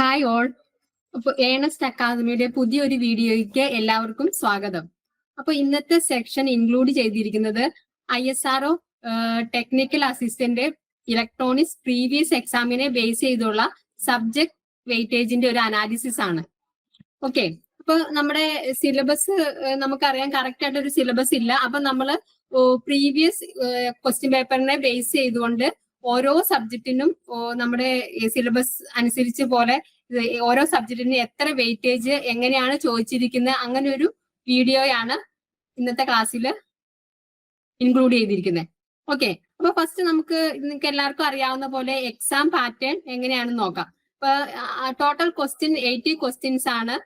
Hi all. അപ്പോൾ Ernest അക്കാദമിയുടെ പുതിയൊരു വീഡിയോയ്ക്ക് എല്ലാവർക്കും സ്വാഗതം. അപ്പോൾ ഇന്നത്തെ സെക്ഷൻ ഇൻക്ലൂഡ് ചെയ്തിരിക്കുന്നത് ISRO technical assistant electronics previous എക്സാമിനെ ബേസ് ചെയ്തുള്ള സബ്ജക്ട് വെയിറ്റേജിന്റെ ഒരു അനാലിസിസ് ആണ്. ഓക്കെ, അപ്പൊ നമ്മുടെ സിലബസ് നമുക്കറിയാം, കറക്റ്റ് ആയിട്ട് ഒരു സിലബസ് ഇല്ല. അപ്പൊ നമ്മൾ പ്രീവിയസ് ക്വസ്റ്റ്യൻ പേപ്പറിനെ ബേസ് ചെയ്തുകൊണ്ട് ഓരോ സബ്ജക്റ്റിനും നമ്മുടെ സിലബസ് അനുസരിച്ച് പോലെ ഓരോ സബ്ജക്റ്റിനും എത്ര വെയിറ്റേജ് എങ്ങനെയാണ് ചോദിച്ചിരിക്കുന്നത്, അങ്ങനെ ഒരു വീഡിയോയാണ് ഇന്നത്തെ ക്ലാസ്സിൽ ഇൻക്ലൂഡ് ചെയ്തിരിക്കുന്നത്. ഓക്കെ, അപ്പൊ ഫസ്റ്റ് നിങ്ങൾക്ക് എല്ലാവർക്കും അറിയാവുന്ന പോലെ എക്സാം പാറ്റേൺ എങ്ങനെയാണെന്ന് നോക്കാം. ഇപ്പൊ ടോട്ടൽ ക്വസ്റ്റ്യൻ 80 ക്വസ്റ്റ്യൻസ് ആണ്.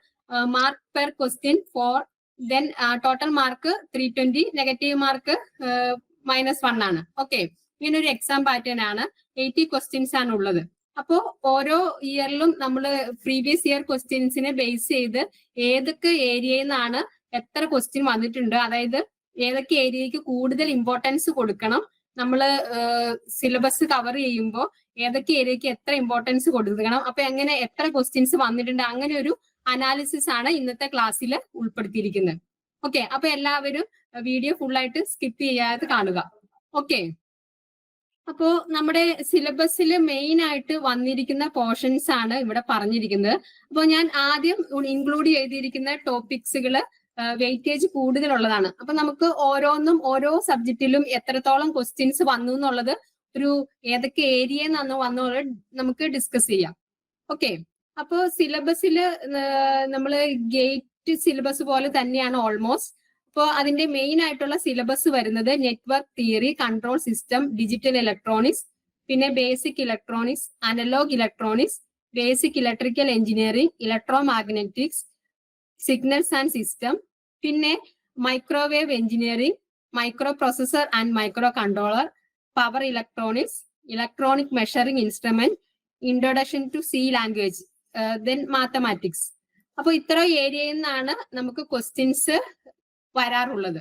Mark per question 4, then total mark 320, negative mark -1 ആണ്. ഓക്കെ, ഇങ്ങനെ ഒരു എക്സാം പാറ്റേൺ ആണ്. 80 ക്വസ്റ്റ്യൻസ് ആണ് ഉള്ളത്. അപ്പോ ഓരോ ഇയറിലും നമ്മൾ പ്രീവിയസ് ഇയർ ക്വസ്റ്റ്യൻസിനെ ബേസ് ചെയ്ത് ഏതൊക്കെ ഏരിയയിൽ നിന്നാണ് എത്ര ക്വസ്റ്റ്യൻ വന്നിട്ടുണ്ട്, അതായത് ഏതൊക്കെ ഏരിയക്ക് കൂടുതൽ ഇമ്പോർട്ടൻസ് കൊടുക്കണം, നമ്മൾ സിലബസ് കവർ ചെയ്യുമ്പോൾ ഏതൊക്കെ ഏരിയക്ക് എത്ര ഇമ്പോർട്ടൻസ് കൊടുക്കണം, അപ്പൊ എങ്ങനെ എത്ര ക്വസ്റ്റ്യൻസ് വന്നിട്ടുണ്ട്, അങ്ങനെ ഒരു അനാലിസിസ് ആണ് ഇന്നത്തെ ക്ലാസ്സിൽ ഉൾപ്പെടുത്തിയിരിക്കുന്നത്. ഓക്കെ, അപ്പൊ എല്ലാവരും വീഡിയോ ഫുൾ ആയിട്ട് സ്കിപ്പ് ചെയ്യാതെ കാണുക. ഓക്കെ, അപ്പോ നമ്മുടെ സിലബസിൽ മെയിൻ ആയിട്ട് വന്നിരിക്കുന്ന പോർഷൻസ് ആണ് ഇവിടെ പറഞ്ഞിരിക്കുന്നത്. അപ്പോൾ ഞാൻ ആദ്യം ഇൻക്ലൂഡ് ചെയ്തിരിക്കുന്ന ടോപ്പിക്സുകൾ വെയിറ്റേജ് കൂടുതലുള്ളതാണ്. അപ്പൊ നമുക്ക് ഓരോന്നും ഓരോ സബ്ജക്റ്റിലും എത്രത്തോളം ക്വസ്റ്റ്യൻസ് വന്നു എന്നുള്ളത്, ഒരു ഏതൊക്കെ ഏരിയയിൽ നിന്നാണ് വന്നുള്ളത് നമുക്ക് ഡിസ്കസ് ചെയ്യാം. ഓക്കെ, അപ്പോ സിലബസിൽ നമ്മൾ ഗേറ്റ് സിലബസ് പോലെ തന്നെയാണ് ഓൾമോസ്റ്റ്. അപ്പോൾ അതിന്റെ മെയിൻ ആയിട്ടുള്ള സിലബസ് വരുന്നത് network theory, control system, digital electronics, പിന്നെ basic electronics, analogue electronics, basic electrical engineering, electromagnetics, signals and system, പിന്നെ microwave engineering, microprocessor and microcontroller, power electronics, electronic measuring instrument, introduction to C language, then mathematics. അപ്പൊ ഇത്ര ഏരിയയിൽ നിന്നാണ് നമുക്ക് questions വരാറുള്ളത്.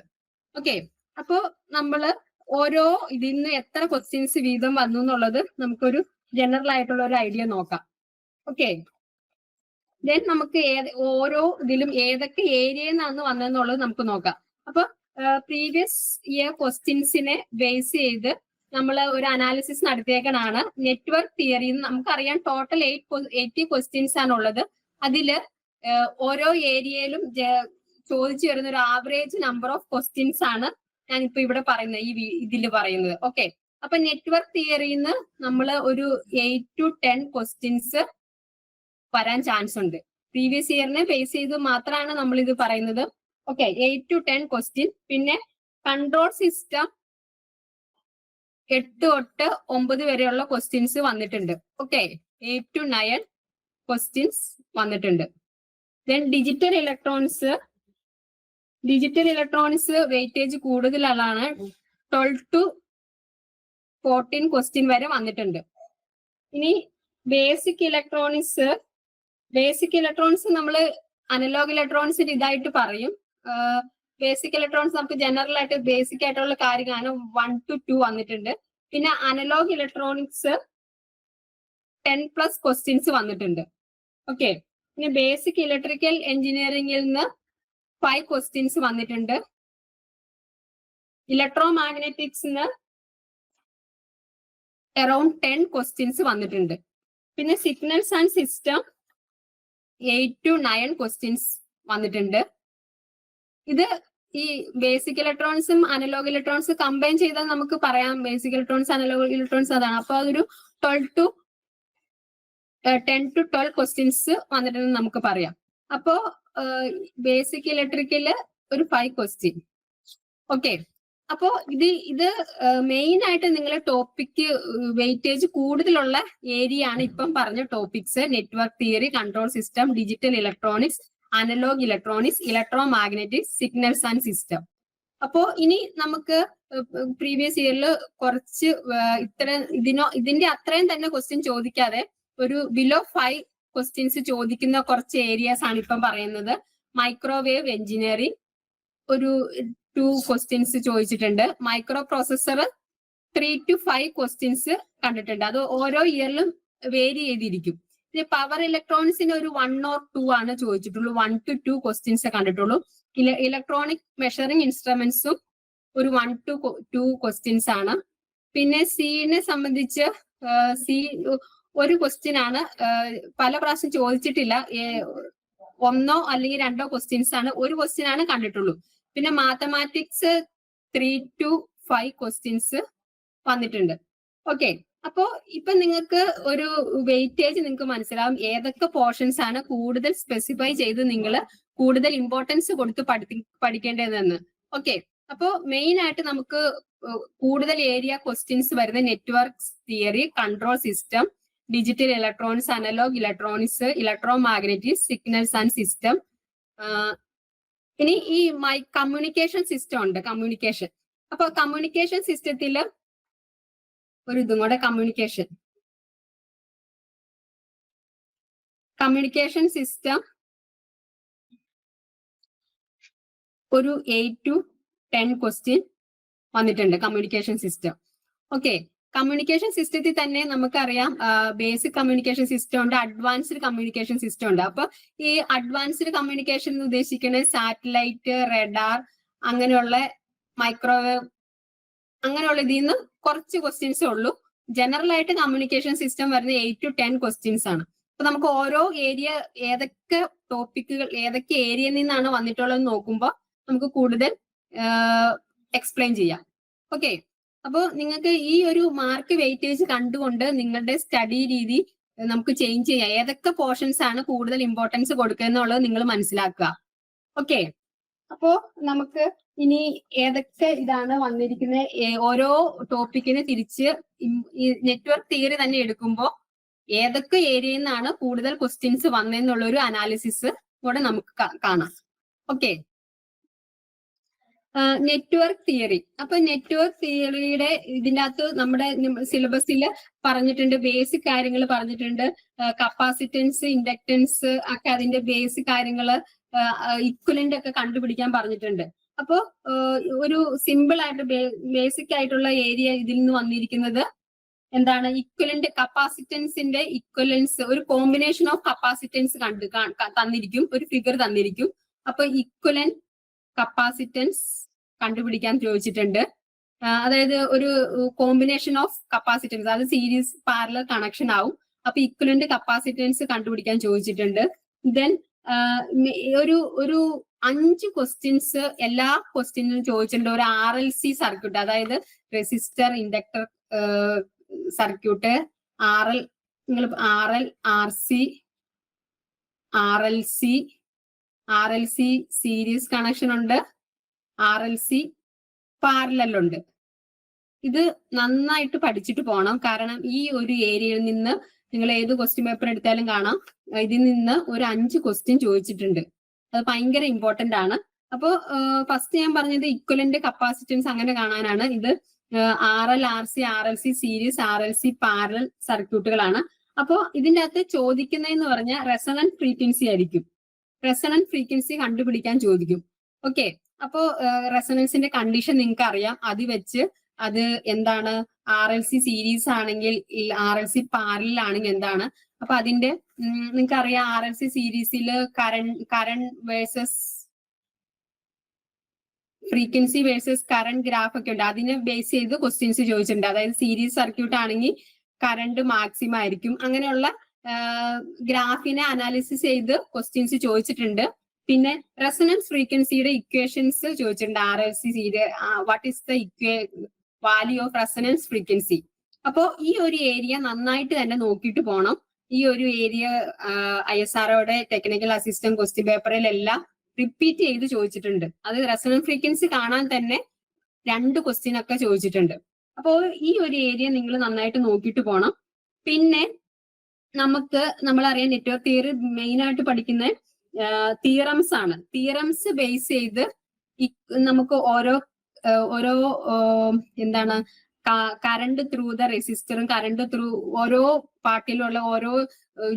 Okay, അപ്പോ നമ്മള് ഓരോ ഇതിൽ നിന്ന് എത്ര ക്വസ്റ്റ്യൻസ് വീതം വന്നു എന്നുള്ളത് നമുക്കൊരു ജനറൽ ആയിട്ടുള്ള ഒരു ഐഡിയ നോക്കാം. ഓക്കെ, ദെൻ നമുക്ക് ഓരോ ഇതിലും ഏതൊക്കെ ഏരിയയിൽ നിന്നാണ് വന്നതെന്നുള്ളത് നമുക്ക് നോക്കാം. അപ്പൊ പ്രീവിയസ് ഇയർ ക്വസ്റ്റ്യൻസിനെ ബേസ് ചെയ്ത് നമ്മൾ ഒരു അനാലിസിസ് നടത്തിയേക്കണാണ്. നെറ്റ്വർക്ക് തിയറി നമുക്കറിയാം ടോട്ടൽ 80 ക്വസ്റ്റ്യൻസ് ആണ് ഉള്ളത്. അതില് ഓരോ ഏരിയയിലും ചോദിച്ചു വരുന്ന ഒരു ആവറേജ് നമ്പർ ഓഫ് ക്വസ്റ്റ്യൻസ് ആണ് ഞാനിപ്പോ ഇവിടെ പറയുന്നത്, ഈ ഇതിൽ പറയുന്നത്. ഓക്കെ, അപ്പൊ നെറ്റ്വർക്ക് തിയറിന്ന് നമ്മൾ ഒരു 8 to 10 ക്വസ്റ്റ്യൻസ് വരാൻ ചാൻസ് ഉണ്ട്. പ്രീവിയസ് ഇയറിനെ ബേസ് ചെയ്ത് മാത്രമാണ് നമ്മൾ ഇത് പറയുന്നത്. Okay, 8 to 10 question. പിന്നെ കൺട്രോൾ സിസ്റ്റം 8 തൊട്ട് 9 വരെയുള്ള ക്വസ്റ്റ്യൻസ് വന്നിട്ടുണ്ട്. ഓക്കെ, 8 to 9 ക്വസ്റ്റ്യൻസ് വന്നിട്ടുണ്ട്. ദെൻ ഡിജിറ്റൽ ഇലക്ട്രോണിക്സ് വെയിറ്റേജ് കൂടുതലാണ്. 12 to 14 ക്വസ്റ്റ്യൻ വരെ വന്നിട്ടുണ്ട്. ഇനി ബേസിക് ഇലക്ട്രോണിക്സ് നമ്മൾ അനലോഗ് ഇലക്ട്രോണിക്സിന് ഇതായിട്ട് പറയും. ബേസിക് ഇലക്ട്രോണിക്സ് നമുക്ക് ജനറൽ ആയിട്ട് ബേസിക് ആയിട്ടുള്ള കാര്യമാണ്. 1 to 2 വന്നിട്ടുണ്ട്. പിന്നെ അനലോഗ് ഇലക്ട്രോണിക്സ് 10+ ക്വസ്റ്റ്യൻസ് വന്നിട്ടുണ്ട്. ഓക്കെ, പിന്നെ ബേസിക് ഇലക്ട്രിക്കൽ എഞ്ചിനീയറിംഗിൽ നിന്ന് 5 ക്വസ്റ്റ്യൻസ് വന്നിട്ടുണ്ട്. ഇലക്ട്രോ മാഗ്നറ്റിക്സിന് അറൌണ്ട് 10 ക്വസ്റ്റ്യൻസ് വന്നിട്ടുണ്ട്. പിന്നെ signals and system 8 to 9 questions വന്നിട്ടുണ്ട്. ഇത് ഈ ബേസിക് ഇലക്ട്രോണിക്സും അനലോഗ് ഇലക്ട്രോണിക്സ് കമ്പൈൻ ചെയ്താൽ നമുക്ക് പറയാം ബേസിക് ഇലക്ട്രോണിക്സ് അനലോഗ് ഇലക്ട്രോണിക്സ് അതാണ്. അപ്പൊ അതൊരു 10 to 12 ക്വസ്റ്റ്യൻസ് വന്നിട്ടുണ്ടെന്ന് നമുക്ക് പറയാം. അപ്പോ ബേസിക് ഇലക്ട്രിക്കല് ഒരു 5 ക്വസ്റ്റ്യൻ. ഓക്കെ, അപ്പോ ഇത് മെയിൻ ആയിട്ട് നിങ്ങളെ ടോപ്പിക്ക് വെയിറ്റേജ് കൂടുതലുള്ള ഏരിയ ആണ് ഇപ്പം പറഞ്ഞ topics: network theory, control system, digital electronics, analogue electronics, electromagnetics, signals and system. അപ്പോ ഇനി നമുക്ക് പ്രീവിയസ് ഇയറിൽ കുറച്ച് ഇതിന്റെ അത്രയും തന്നെ ക്വസ്റ്റ്യൻ ചോദിക്കാതെ ഒരു ബിലോ 5 ക്വസ്റ്റ്യൻസ് ചോദിക്കുന്ന കുറച്ച് ഏരിയാസ് ആണ് ഇപ്പം പറയുന്നത്. മൈക്രോവേവ് എഞ്ചിനീയറിംഗ് ഒരു 2 ക്വസ്റ്റ്യൻസ് ചോദിച്ചിട്ടുണ്ട്. മൈക്രോ പ്രോസസർ 3 to 5 ക്വസ്റ്റ്യൻസ് കണ്ടിട്ടുണ്ട്. അത് ഓരോ ഇയറിലും വേരി ചെയ്തിരിക്കും. പിന്നെ പവർ ഇലക്ട്രോണിക്സിന് ഒരു 1 or 2 ആണ് ചോദിച്ചിട്ടുള്ളൂ. 1 to 2 ക്വസ്റ്റ്യൻസ് കണ്ടിട്ടുള്ളൂ. ഇലക്ട്രോണിക് മെഷറിംഗ് ഇൻസ്ട്രുമെന്റ്സും ഒരു 1 to 2 ക്വസ്റ്റ്യൻസ് ആണ്. പിന്നെ സിനെ സംബന്ധിച്ച് സി ഒരു ക്വസ്റ്റ്യൻ ആണ്, പല പ്രാവശ്യം ചോദിച്ചിട്ടില്ല. 1 അല്ലെങ്കിൽ 2 ക്വസ്റ്റ്യൻസ് ആണ്, ഒരു ക്വസ്റ്റ്യൻ ആണ് കണ്ടിട്ടുള്ളൂ. പിന്നെ മാത്തമാറ്റിക്സ് 3 to 5 ക്വസ്റ്റ്യൻസ് വന്നിട്ടുണ്ട്. ഓക്കെ, അപ്പോ ഇപ്പൊ നിങ്ങൾക്ക് ഒരു വെയിറ്റേജ് നിങ്ങൾക്ക് മനസ്സിലാവും ഏതൊക്കെ പോർഷൻസ് ആണ് കൂടുതൽ സ്പെസിഫൈ ചെയ്ത് നിങ്ങൾ കൂടുതൽ ഇമ്പോർട്ടൻസ് കൊടുത്ത് പഠിക്കേണ്ടതെന്ന്. ഓക്കെ, അപ്പോ മെയിൻ ആയിട്ട് നമുക്ക് കൂടുതൽ ഏരിയ ക്വസ്റ്റ്യൻസ് വരുന്ന network theory, control system, digital electronics, analogue electronics, electromagnetics, signals and system. ഇനി ഈ കമ്മ്യൂണിക്കേഷൻ സിസ്റ്റം ഉണ്ട്, കമ്മ്യൂണിക്കേഷൻ. അപ്പൊ കമ്മ്യൂണിക്കേഷൻ സിസ്റ്റത്തിൽ ഒരു ഇതും കൂടെ, കമ്മ്യൂണിക്കേഷൻ സിസ്റ്റം ഒരു 8 to 10 ക്വസ്റ്റ്യൻ വന്നിട്ടുണ്ട് കമ്മ്യൂണിക്കേഷൻ സിസ്റ്റം. ഓക്കെ, കമ്മ്യൂണിക്കേഷൻ സിസ്റ്റത്തിൽ തന്നെ നമുക്കറിയാം ബേസിക് കമ്മ്യൂണിക്കേഷൻ സിസ്റ്റം ഉണ്ട്, അഡ്വാൻസ്ഡ് കമ്മ്യൂണിക്കേഷൻ സിസ്റ്റം ഉണ്ട്. അപ്പൊ ഈ അഡ്വാൻസ്ഡ് കമ്മ്യൂണിക്കേഷൻ എന്ന് ഉദ്ദേശിക്കുന്നത് സാറ്റലൈറ്റ്, റഡാർ, അങ്ങനെയുള്ള മൈക്രോവേവ്, അങ്ങനെയുള്ള ഇതിൽ നിന്ന് കുറച്ച് ക്വസ്റ്റ്യൻസേ ഉള്ളൂ. ജനറൽ ആയിട്ട് കമ്മ്യൂണിക്കേഷൻ സിസ്റ്റം വരുന്ന 8 to 10 ക്വസ്റ്റ്യൻസ് ആണ്. അപ്പൊ നമുക്ക് ഓരോ ഏരിയ, ഏതൊക്കെ ടോപ്പിക്കുകൾ ഏതൊക്കെ ഏരിയയിൽ നിന്നാണ് വന്നിട്ടുള്ളതെന്ന് നോക്കുമ്പോൾ നമുക്ക് കൂടുതൽ എക്സ്പ്ലെയിൻ ചെയ്യാം. ഓക്കെ, അപ്പോൾ നിങ്ങൾക്ക് ഈ ഒരു മാർക്ക് വെയിറ്റേജ് കണ്ടുകൊണ്ട് നിങ്ങളുടെ സ്റ്റഡി രീതി നമുക്ക് ചേഞ്ച് ചെയ്യാം. ഏതൊക്കെ പോർഷൻസ് ആണ് കൂടുതൽ ഇമ്പോർട്ടൻസ് കൊടുക്കുക എന്നുള്ളത് നിങ്ങൾ മനസ്സിലാക്കുക. ഓക്കെ, അപ്പോ നമുക്ക് ഇനി ഏതൊക്കെ ഇതാണ് വന്നിരിക്കുന്നത്, ഓരോ ടോപ്പിക്കിന് തിരിച്ച് നെറ്റ്വർക്ക് തിയറി തന്നെ എടുക്കുമ്പോൾ ഏതൊക്കെ ഏരിയയിൽ നിന്നാണ് കൂടുതൽ ക്വസ്റ്റ്യൻസ് വന്നതെന്നുള്ള ഒരു അനാലിസിസ് കൂടെ നമുക്ക് കാണാം. Okay, network theory. അപ്പൊ നെറ്റ്വർക്ക് തിയറിയുടെ ഇതിൻ്റെ അകത്ത് നമ്മുടെ സിലബസിൽ പറഞ്ഞിട്ടുണ്ട്, ബേസിക് കാര്യങ്ങൾ പറഞ്ഞിട്ടുണ്ട്. കപ്പാസിറ്റൻസ്, ഇൻഡക്ടൻസ് ഒക്കെ അതിന്റെ ബേസിക് കാര്യങ്ങള്, ഇക്വലന്റ് ഒക്കെ കണ്ടുപിടിക്കാൻ പറഞ്ഞിട്ടുണ്ട്. അപ്പോ ഒരു സിമ്പിൾ ആയിട്ട് ബേസിക് ആയിട്ടുള്ള ഏരിയ ഇതിൽ നിന്ന് വന്നിരിക്കുന്നത് എന്താണ്, ഇക്വലന്റ് കപ്പാസിറ്റൻസിന്റെ ഇക്വലൻസ്, ഒരു കോമ്പിനേഷൻ ഓഫ് കപ്പാസിറ്റൻസ് തന്നിരിക്കും, ഒരു ഫിഗർ തന്നിരിക്കും. അപ്പൊ ഇക്വലന്റ് കപ്പാസിറ്റൻസ് കണ്ടുപിടിക്കാൻ ചോദിച്ചിട്ടുണ്ട്. അതായത് ഒരു കോമ്പിനേഷൻ ഓഫ് കപ്പാസിറ്റൻസ്, അത് സീരീസ് പാരലൽ കണക്ഷൻ ആവും. അപ്പൊ ഇക്വലന്റ് കപ്പാസിറ്റൻസ് കണ്ടുപിടിക്കാൻ ചോദിച്ചിട്ടുണ്ട്. ദെൻ ഒരു 5 ക്വസ്റ്റ്യൻസ് എല്ലാ ക്വസ്റ്റ്യനും ചോദിച്ചിട്ടുണ്ട്. ഒരു RLC സർക്യൂട്ട്, അതായത് റെസിസ്റ്റർ, ഇൻഡക്ടർ സർക്യൂട്ട്, നിങ്ങൾ RLC സീരീസ് കണക്ഷൻ ഉണ്ട്, RLC പാരലൽ ഉണ്ട്. ഇത് നന്നായിട്ട് പഠിച്ചിട്ട് പോകണം. കാരണം ഈ ഒരു ഏരിയയിൽ നിന്ന് നിങ്ങൾ ഏത് ക്വസ്റ്റ്യൻ പേപ്പർ എടുത്താലും കാണാം, ഇതിൽ നിന്ന് ഒരു 5 ക്വസ്റ്റ്യൻ ചോദിച്ചിട്ടുണ്ട്. അത് ഭയങ്കര ഇമ്പോർട്ടന്റ് ആണ്. അപ്പോൾ ഫസ്റ്റ് ഞാൻ പറഞ്ഞത് ഇക്വലന്റ് കപ്പാസിറ്റൻസ് അങ്ങനെ കാണാനാണ്. ഇത് RL, RC, RLC series, RLC parallel സർക്യൂട്ടുകളാണ്. അപ്പോൾ ഇതിൻ്റെ അകത്ത് ചോദിക്കുന്നതെന്ന് പറഞ്ഞാൽ റെസൊണന്റ് ഫ്രീക്വൻസി ആയിരിക്കും. റെസൊണന്റ് ഫ്രീക്വൻസി കണ്ടുപിടിക്കാൻ ചോദിക്കും. ഓക്കെ, അപ്പോ റെസൊണൻസിന്റെ കണ്ടീഷൻ നിങ്ങൾക്ക് അറിയാം. അത് വെച്ച് അത് എന്താണ്, RLC സീരീസ് ആണെങ്കിൽ, RLC പാരലൽ ആണെങ്കിൽ എന്താണ്. അപ്പൊ അതിന്റെ നിങ്ങൾക്ക് അറിയാം, RLC സീരീസിൽ current versus frequency versus current graph ഒക്കെ ഉണ്ട്. അതിനെ ബേസ് ചെയ്ത് ക്വസ്റ്റ്യൻസ് ചോദിച്ചിട്ടുണ്ട്. അതായത് സീരീസ് സർക്യൂട്ട് ആണെങ്കിൽ കറണ്ട് മാക്സിമം ആയിരിക്കും. അങ്ങനെയുള്ള ഗ്രാഫിനെ അനാലിസിസ് ചെയ്ത് ക്വസ്റ്റ്യൻസ് ചോദിച്ചിട്ടുണ്ട്. പിന്നെ റെസൊണൻസ് ഫ്രീക്വൻസിയുടെ ഇക്വേഷൻസ് ചോദിച്ചിട്ടുണ്ട്. RLC series, what is the value of resonance frequency. അപ്പോ ഈ ഒരു ഏരിയ നന്നായിട്ട് തന്നെ നോക്കിയിട്ട് പോകണം. ഈ ഒരു ഏരിയ ISROയുടെ ടെക്നിക്കൽ അസിസ്റ്റന്റ് ക്വസ്റ്റ്യൻ പേപ്പറിലെല്ലാം റിപ്പീറ്റ് ചെയ്ത് ചോദിച്ചിട്ടുണ്ട്. അത് റെസൊണൻസ് ഫ്രീക്വൻസി കാണാൻ തന്നെ 2 ക്വസ്റ്റ്യൻ ഒക്കെ ചോദിച്ചിട്ടുണ്ട്. അപ്പോൾ ഈ ഒരു ഏരിയ നിങ്ങൾ നന്നായിട്ട് നോക്കിയിട്ട് പോകണം. പിന്നെ നമ്മളറിയാം നെറ്റ്വർക്ക് തിയറി മെയിൻ ആയിട്ട് പഠിക്കുന്ന തിയറംസ് ആണ്. തിയറംസ് ബേസ് ചെയ്ത് നമുക്ക് ഓരോ എന്താണ്, കറണ്ട് ത്രൂ ദ റെസിസ്റ്ററും കറണ്ട് ത്രൂ ഓരോ പാർട്ടിലുള്ള ഓരോ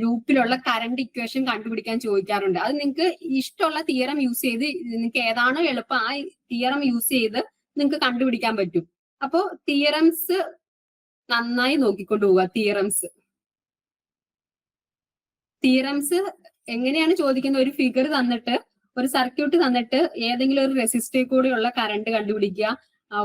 ലൂപ്പിലുള്ള കറണ്ട് ഇക്വേഷൻ കണ്ടുപിടിക്കാൻ ചോദിക്കാറുണ്ട്. അത് നിങ്ങൾക്ക് ഇഷ്ടമുള്ള തിയറം യൂസ് ചെയ്ത്, നിങ്ങൾക്ക് ഏതാണോ എളുപ്പം ആ തിയറം യൂസ് ചെയ്ത് നിങ്ങൾക്ക് കണ്ടുപിടിക്കാൻ പറ്റും. അപ്പോ തിയറംസ് നന്നായി നോക്കിക്കൊണ്ട് പോവുക. തിയറംസ് തിയറംസ് എങ്ങനെയാണ് ചോദിക്കുന്നത്? ഒരു ഫിഗർ തന്നിട്ട്, ഒരു സർക്യൂട്ട് തന്നിട്ട് ഏതെങ്കിലും ഒരു റെസിസ്റ്ററിൽ കൂടെയുള്ള കറണ്ട് കണ്ടുപിടിക്കുക,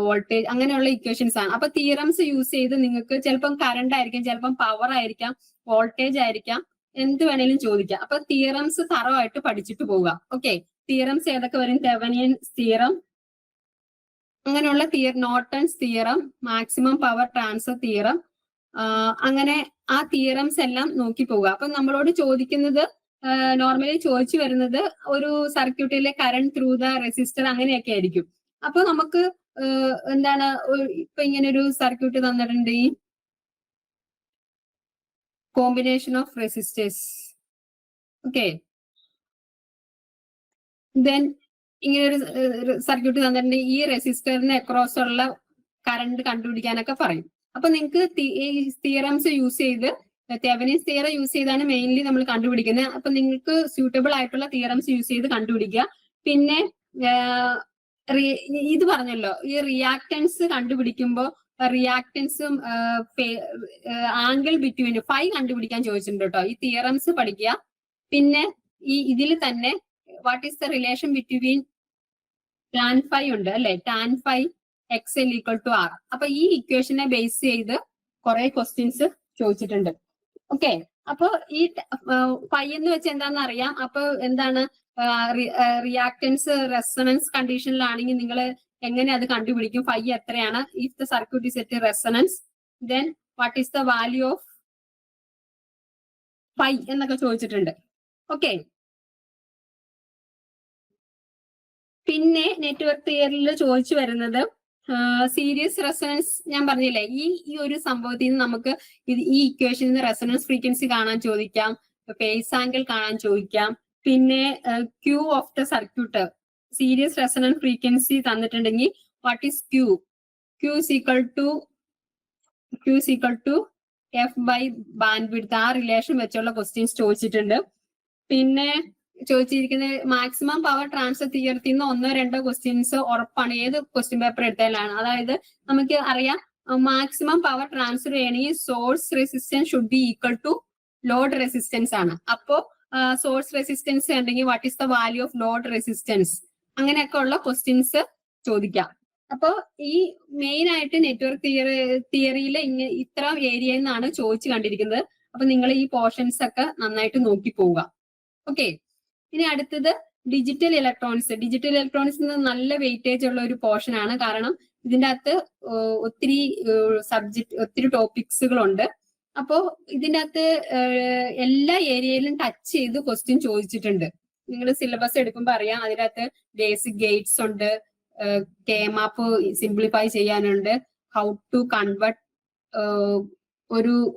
വോൾട്ടേജ്, അങ്ങനെയുള്ള ഇക്വേഷൻസ് ആണ്. അപ്പൊ തിയറംസ് യൂസ് ചെയ്ത് നിങ്ങൾക്ക് ചിലപ്പം കറണ്ട് ആയിരിക്കാം, ചിലപ്പം പവർ ആയിരിക്കാം, വോൾട്ടേജ് ആയിരിക്കാം, എന്ത് വേണേലും ചോദിക്കാം. അപ്പൊ തിയറംസ് തറവായിട്ട് പഠിച്ചിട്ട് പോവുക. ഓക്കെ, തിയറംസ് ഏതൊക്കെ വരും? തെവനിയൻസ് തിയറം, അങ്ങനെയുള്ള Norton's theorem, maximum power transfer theorem, അങ്ങനെ ആ തിയറംസ് എല്ലാം നോക്കി പോവുക. അപ്പൊ നമ്മളോട് ചോദിക്കുന്നത്, നോർമലി ചോദിച്ചു വരുന്നത് ഒരു സർക്യൂട്ടിലെ കറണ്ട് ത്രൂ ദ റെസിസ്റ്റർ അങ്ങനെയൊക്കെ ആയിരിക്കും. അപ്പൊ നമുക്ക് എന്താണ്, ഇപ്പൊ ഇങ്ങനെ ഒരു സർക്യൂട്ട് തന്നിട്ടുണ്ട്, ഈ combination of resistors. Okay, then ഇങ്ങനെ ഒരു സർക്യൂട്ട് തന്നിട്ടുണ്ട്, ഈ റെസിസ്റ്ററിന് അക്രോസ് ഉള്ള കറണ്ട് കണ്ടുപിടിക്കാനൊക്കെ പറയും. അപ്പൊ നിങ്ങൾക്ക് ഈ തിയറംസ് യൂസ് ചെയ്ത്, തെവനിയൻസ് തിയറം യൂസ് ചെയ്താണ് മെയിൻലി നമ്മൾ കണ്ടുപിടിക്കുന്നത്. അപ്പൊ നിങ്ങൾക്ക് സ്യൂട്ടബിൾ ആയിട്ടുള്ള തിയറംസ് യൂസ് ചെയ്ത് കണ്ടുപിടിക്കുക. പിന്നെ ഇത് പറഞ്ഞല്ലോ, ഈ റിയാക്ടൻസ് കണ്ടുപിടിക്കുമ്പോൾ റിയാക്ടൻസും ആംഗിൾ ബിറ്റ്വീൻ ഫൈ കണ്ടുപിടിക്കാൻ ചോദിച്ചിട്ടുണ്ട് കേട്ടോ. ഈ തിയറംസ് പഠിക്കുക. പിന്നെ ഈ ഇതിൽ തന്നെ what is the relation between tan phi ഉണ്ട് അല്ലെ, tan phi x l equal to r. അപ്പൊ ഈ ഇക്വേഷനെ ബേസ് ചെയ്ത് കുറെ ക്വസ്റ്റ്യൻസ് ചോദിച്ചിട്ടുണ്ട്. ഓക്കെ, അപ്പൊ ഈ ഫൈ എന്ന് വെച്ച് എന്താണെന്ന് അറിയാം. അപ്പൊ എന്താണ്, റിയാക്ടൻസ് റെസണൻസ് കണ്ടീഷനിലാണെങ്കിൽ നിങ്ങൾ എങ്ങനെ അത് കണ്ടുപിടിക്കും? ഫൈ എത്രയാണ്? If the circuit is at resonance, then what is the value of phi എന്നൊക്കെ ചോദിച്ചിട്ടുണ്ട്. ഓക്കെ, പിന്നെ നെറ്റ്വർക്ക് തിയറിയിൽ ചോദിച്ചു വരുന്നത് സീരീസ് റെസണൻസ്. ഞാൻ പറഞ്ഞില്ലേ, ഈ ഒരു സംഭവത്തിൽ നിന്ന് നമുക്ക് ഈ ഇക്വേഷനിൽ നിന്ന് റെസണൻസ് ഫ്രീക്വൻസി കാണാൻ ചോദിക്കാം, ഫേസ് ആംഗിൾ കാണാൻ ചോദിക്കാം. പിന്നെ Q of the circuit, series resonance frequency തന്നിട്ടുണ്ടെങ്കിൽ what is Q? Q is equal to f by bandwidth. ആ റിലേഷൻ വെച്ചുള്ള ക്വസ്റ്റ്യൻസ് ചോദിച്ചിട്ടുണ്ട്. പിന്നെ ചോദിച്ചിരിക്കുന്നത് മാക്സിമം പവർ ട്രാൻസ്ഫർ തിയറത്തിൽ നിന്ന് 1-2 ക്വസ്റ്റ്യൻസ് ഉറപ്പാണ്, ഏത് ക്വസ്റ്റ്യൻ പേപ്പർ എടുത്താലാണ്. അതായത് നമുക്ക് അറിയാം, മാക്സിമം പവർ ട്രാൻസ്ഫർ ചെയ്യണമെങ്കിൽ source resistance should be equal to load resistance ആണ്. അപ്പോ സോഴ്സ് റെസിസ്റ്റൻസ് ഉണ്ടെങ്കിൽ what is the value of load resistance, അങ്ങനെയൊക്കെ ഉള്ള ക്വസ്റ്റ്യൻസ് ചോദിക്കാം. അപ്പൊ ഈ മെയിൻ ആയിട്ട് നെറ്റ്വർക്ക് തിയറിയിൽ ഇത്ര ഏരിയയിൽ നിന്നാണ് ചോദിച്ചു കണ്ടിരിക്കുന്നത്. അപ്പൊ നിങ്ങൾ ഈ പോർഷൻസ് ഒക്കെ നന്നായിട്ട് നോക്കി പോവുക. ഓക്കെ, ഇനി അടുത്തത് ഡിജിറ്റൽ ഇലക്ട്രോണിക്സ്. ഡിജിറ്റൽ ഇലക്ട്രോണിക്സ് നല്ല വെയിറ്റേജ് ഉള്ള ഒരു പോർഷൻ ആണ്. കാരണം ഇതിൻ്റെ അകത്ത് ഒത്തിരി ടോപ്പിക്സുകളുണ്ട്. അപ്പോ ഇതിൻ്റെ അകത്ത് എല്ലാ ഏരിയയിലും ടച്ച് ചെയ്ത് ക്വസ്റ്റ്യൻ ചോദിച്ചിട്ടുണ്ട്. നിങ്ങൾ സിലബസ് എടുക്കുമ്പോൾ അറിയാം, അതിനകത്ത് ബേസിക് ഗേറ്റ്സ് ഉണ്ട്, മാപ്പ് സിംപ്ലിഫൈ ചെയ്യാനുണ്ട്, ഹൗ ടു കൺവേർട്ട്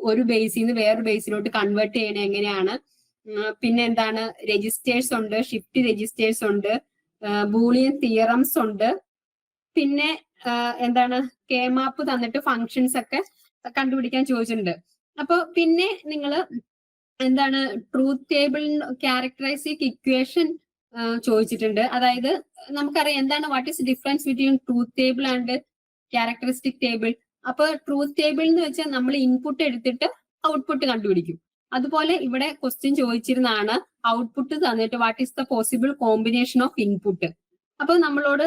ഒരു ബേസിൽ നിന്ന് വേറൊരു ബേസിലോട്ട് കൺവേർട്ട് ചെയ്യണേ എങ്ങനെയാണ്, പിന്നെ എന്താണ് രജിസ്റ്റേഴ്സ് ഉണ്ട്, ഷിഫ്റ്റ് രജിസ്റ്റേഴ്സ് ഉണ്ട്, ബൂളിയൻ തിയറംസ് ഉണ്ട്, പിന്നെ എന്താണ് മാപ്പ് തന്നിട്ട് ഫങ്ഷൻസ് ഒക്കെ കണ്ടുപിടിക്കാൻ ചോദിച്ചിട്ടുണ്ട്. അപ്പൊ പിന്നെ നിങ്ങൾ എന്താണ് ട്രൂത്ത് ടേബിൾ ക്യാരക്ടറിസ്റ്റിക് ഇക്വേഷൻ ചോദിച്ചിട്ടുണ്ട്. അതായത് നമുക്കറിയാം എന്താണ് what is difference between truth table and characteristic table. അപ്പൊ ട്രൂത്ത് ടേബിൾ എന്ന് വെച്ചാൽ നമ്മൾ ഇൻപുട്ട് എടുത്തിട്ട് ഔട്ട്പുട്ട് കണ്ടുപിടിക്കും. അതുപോലെ ഇവിടെ ക്വസ്റ്റ്യൻ ചോദിച്ചിരുന്നതാണ് ഔട്ട്പുട്ട് തന്നിട്ട് what is the possible combination of input. അപ്പൊ നമ്മളോട്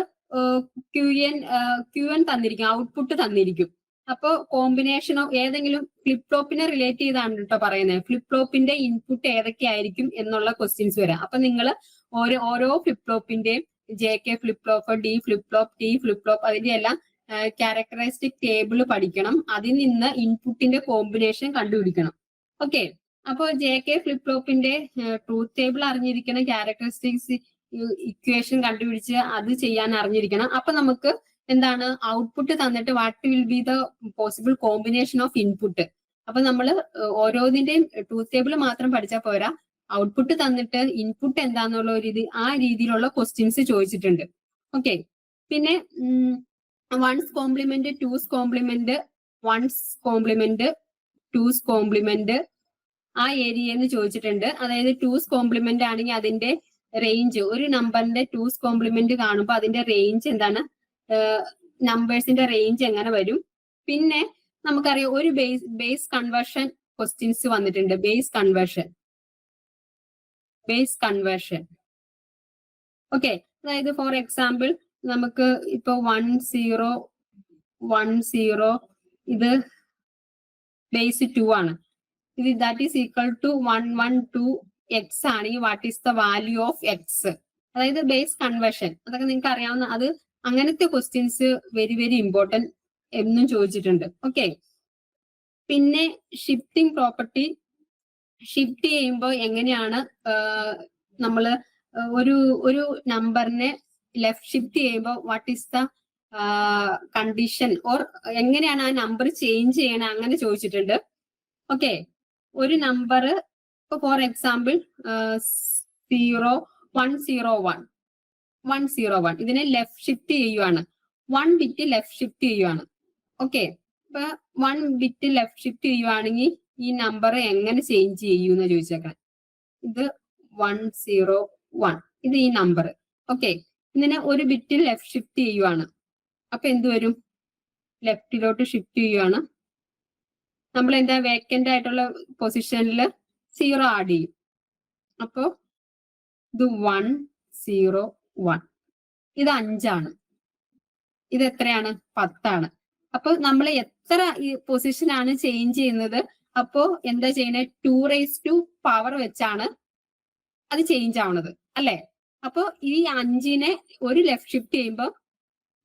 ക്യു എൻ തന്നിരിക്കും, ഔട്ട്പുട്ട് തന്നിരിക്കും. അപ്പൊ കോമ്പിനേഷൻ ഓഫ് ഏതെങ്കിലും ഫ്ലിപ്പ് ഫ്ലോപ്പിനെ റിലേറ്റ് ചെയ്താണ് കേട്ടോ പറയുന്നത്. ഫ്ലിപ്പ് ഫ്ലോപ്പിന്റെ ഇൻപുട്ട് ഏതൊക്കെയായിരിക്കും എന്നുള്ള ക്വസ്റ്റ്യൻസ് വരാം. അപ്പൊ നിങ്ങൾ ഓരോ ഫ്ലിപ്പ് ഫ്ലോപ്പിന്റെയും JK flip flop, D flip flop, T flip flop, അതിന്റെ എല്ലാം ക്യാരക്ടറിസ്റ്റിക് ടേബിൾ പഠിക്കണം. അതിൽ നിന്ന് ഇൻപുട്ടിന്റെ കോമ്പിനേഷൻ കണ്ടുപിടിക്കണം. ഓക്കെ, അപ്പൊ JK ഫ്ലിപ്പ് ഫ്ലോപ്പിന്റെ ട്രൂത്ത് ടേബിൾ അറിഞ്ഞിരിക്കണം, ക്യാരക്ടറിസ്റ്റിക്സ് ഇക്വേഷൻ കണ്ടുപിടിച്ച് അത് ചെയ്യാൻ അറിഞ്ഞിരിക്കണം. അപ്പൊ നമുക്ക് എന്താണ് ഔട്ട്പുട്ട് തന്നിട്ട് what will be the possible combination of input. അപ്പൊ നമ്മൾ ഓരോന്നിന്റെയും ട്രൂത്ത് ടേബിൾ മാത്രം പഠിച്ചാൽ പോരാ, ഔട്ട്പുട്ട് തന്നിട്ട് ഇൻപുട്ട് എന്താന്നുള്ള ഒരു ആ രീതിയിലുള്ള ക്വസ്റ്റ്യൻസ് ചോദിച്ചിട്ടുണ്ട്. ഓക്കെ, പിന്നെ one's complement, two's complement, one's complement, two's complement, ആ ഏരിയന്ന് ചോദിച്ചിട്ടുണ്ട്. അതായത് ടൂസ് കോംപ്ലിമെന്റ് ആണെങ്കിൽ അതിന്റെ റേഞ്ച്, ഒരു നമ്പറിന്റെ ടൂസ് കോംപ്ലിമെന്റ് കാണുമ്പോൾ അതിന്റെ റേഞ്ച് എന്താണ്, നമ്പേഴ്സിന്റെ റേഞ്ച് എങ്ങനെ വരും. പിന്നെ നമുക്കറിയാം ഒരു ബേസ് കൺവേർഷൻ ക്വസ്റ്റ്യൻസ് വന്നിട്ടുണ്ട്. Base conversion base conversion. Okay, അതായത് ഫോർ എക്സാമ്പിൾ നമുക്ക് ഇപ്പൊ 1010 ഇത് ബേസ് 2 ആണ്. ഇത് that is equal to 112x ആണെങ്കിൽ what is the value of X? അതായത് ബേസ് കൺവേർഷൻ, അതൊക്കെ നിങ്ങൾക്ക് അറിയാവുന്ന, അത് അങ്ങനത്തെ ക്വസ്റ്റ്യൻസ് വെരി വെരി ഇമ്പോർട്ടൻറ്റ് എന്നും ചോദിച്ചിട്ടുണ്ട്. ഓക്കെ, പിന്നെ ഷിഫ്റ്റിംഗ് പ്രോപ്പർട്ടി. ഷിഫ്റ്റ് ചെയ്യുമ്പോൾ എങ്ങനെയാണ് നമ്മൾ ഒരു നമ്പറിനെ ലെഫ്റ്റ് ഷിഫ്റ്റ് ചെയ്യുമ്പോൾ what is the condition, or എങ്ങനെയാണ് ആ നമ്പർ ചേഞ്ച് ചെയ്യണത്, അങ്ങനെ ചോദിച്ചിട്ടുണ്ട്. ഓക്കെ, ഒരു നമ്പർ ഇപ്പൊ ഫോർ എക്സാമ്പിൾ 101 ഇതിനെ ലെഫ്റ്റ് ഷിഫ്റ്റ് ചെയ്യുവാണ്, 1 ബിറ്റ് ലെഫ്റ്റ് ഷിഫ്റ്റ് ചെയ്യുവാണ്. ഓക്കെ, ഇപ്പൊ 1 ബിറ്റ് ലെഫ്റ്റ് ഷിഫ്റ്റ് ചെയ്യുവാണെങ്കിൽ ഈ നമ്പർ എങ്ങനെ ചേഞ്ച് ചെയ്യൂന്ന് ചോദിച്ചേക്കാൻ. ഇത് 101, ഇത് ഈ നമ്പർ. ഓക്കെ, ഇതിനെ ഒരു ബിറ്റ് ലെഫ്റ്റ് ഷിഫ്റ്റ് ചെയ്യുവാണ്. അപ്പൊ എന്ത് വരും? ലെഫ്റ്റിലോട്ട് ഷിഫ്റ്റ് ചെയ്യുവാണ്. നമ്മൾ എന്താ വേക്കന്റ് ആയിട്ടുള്ള പൊസിഷനിൽ 0 ആഡ് ചെയ്യും. അപ്പോ ഇത് 101, ഇത് 5 ഇത് എത്രയാണ്? 10. അപ്പൊ നമ്മൾ എത്ര ഈ പൊസിഷൻ ആണ് ചേഞ്ച് ചെയ്യുന്നത്? അപ്പോ എന്താ ചെയ്യുന്നത്? 2 raised to power വെച്ചാണ് അത് ചേഞ്ച് ആവണത്, അല്ലെ? അപ്പൊ ഈ 5നെ ഒരു ലെഫ്റ്റ് ഷിഫ്റ്റ് ചെയ്യുമ്പോൾ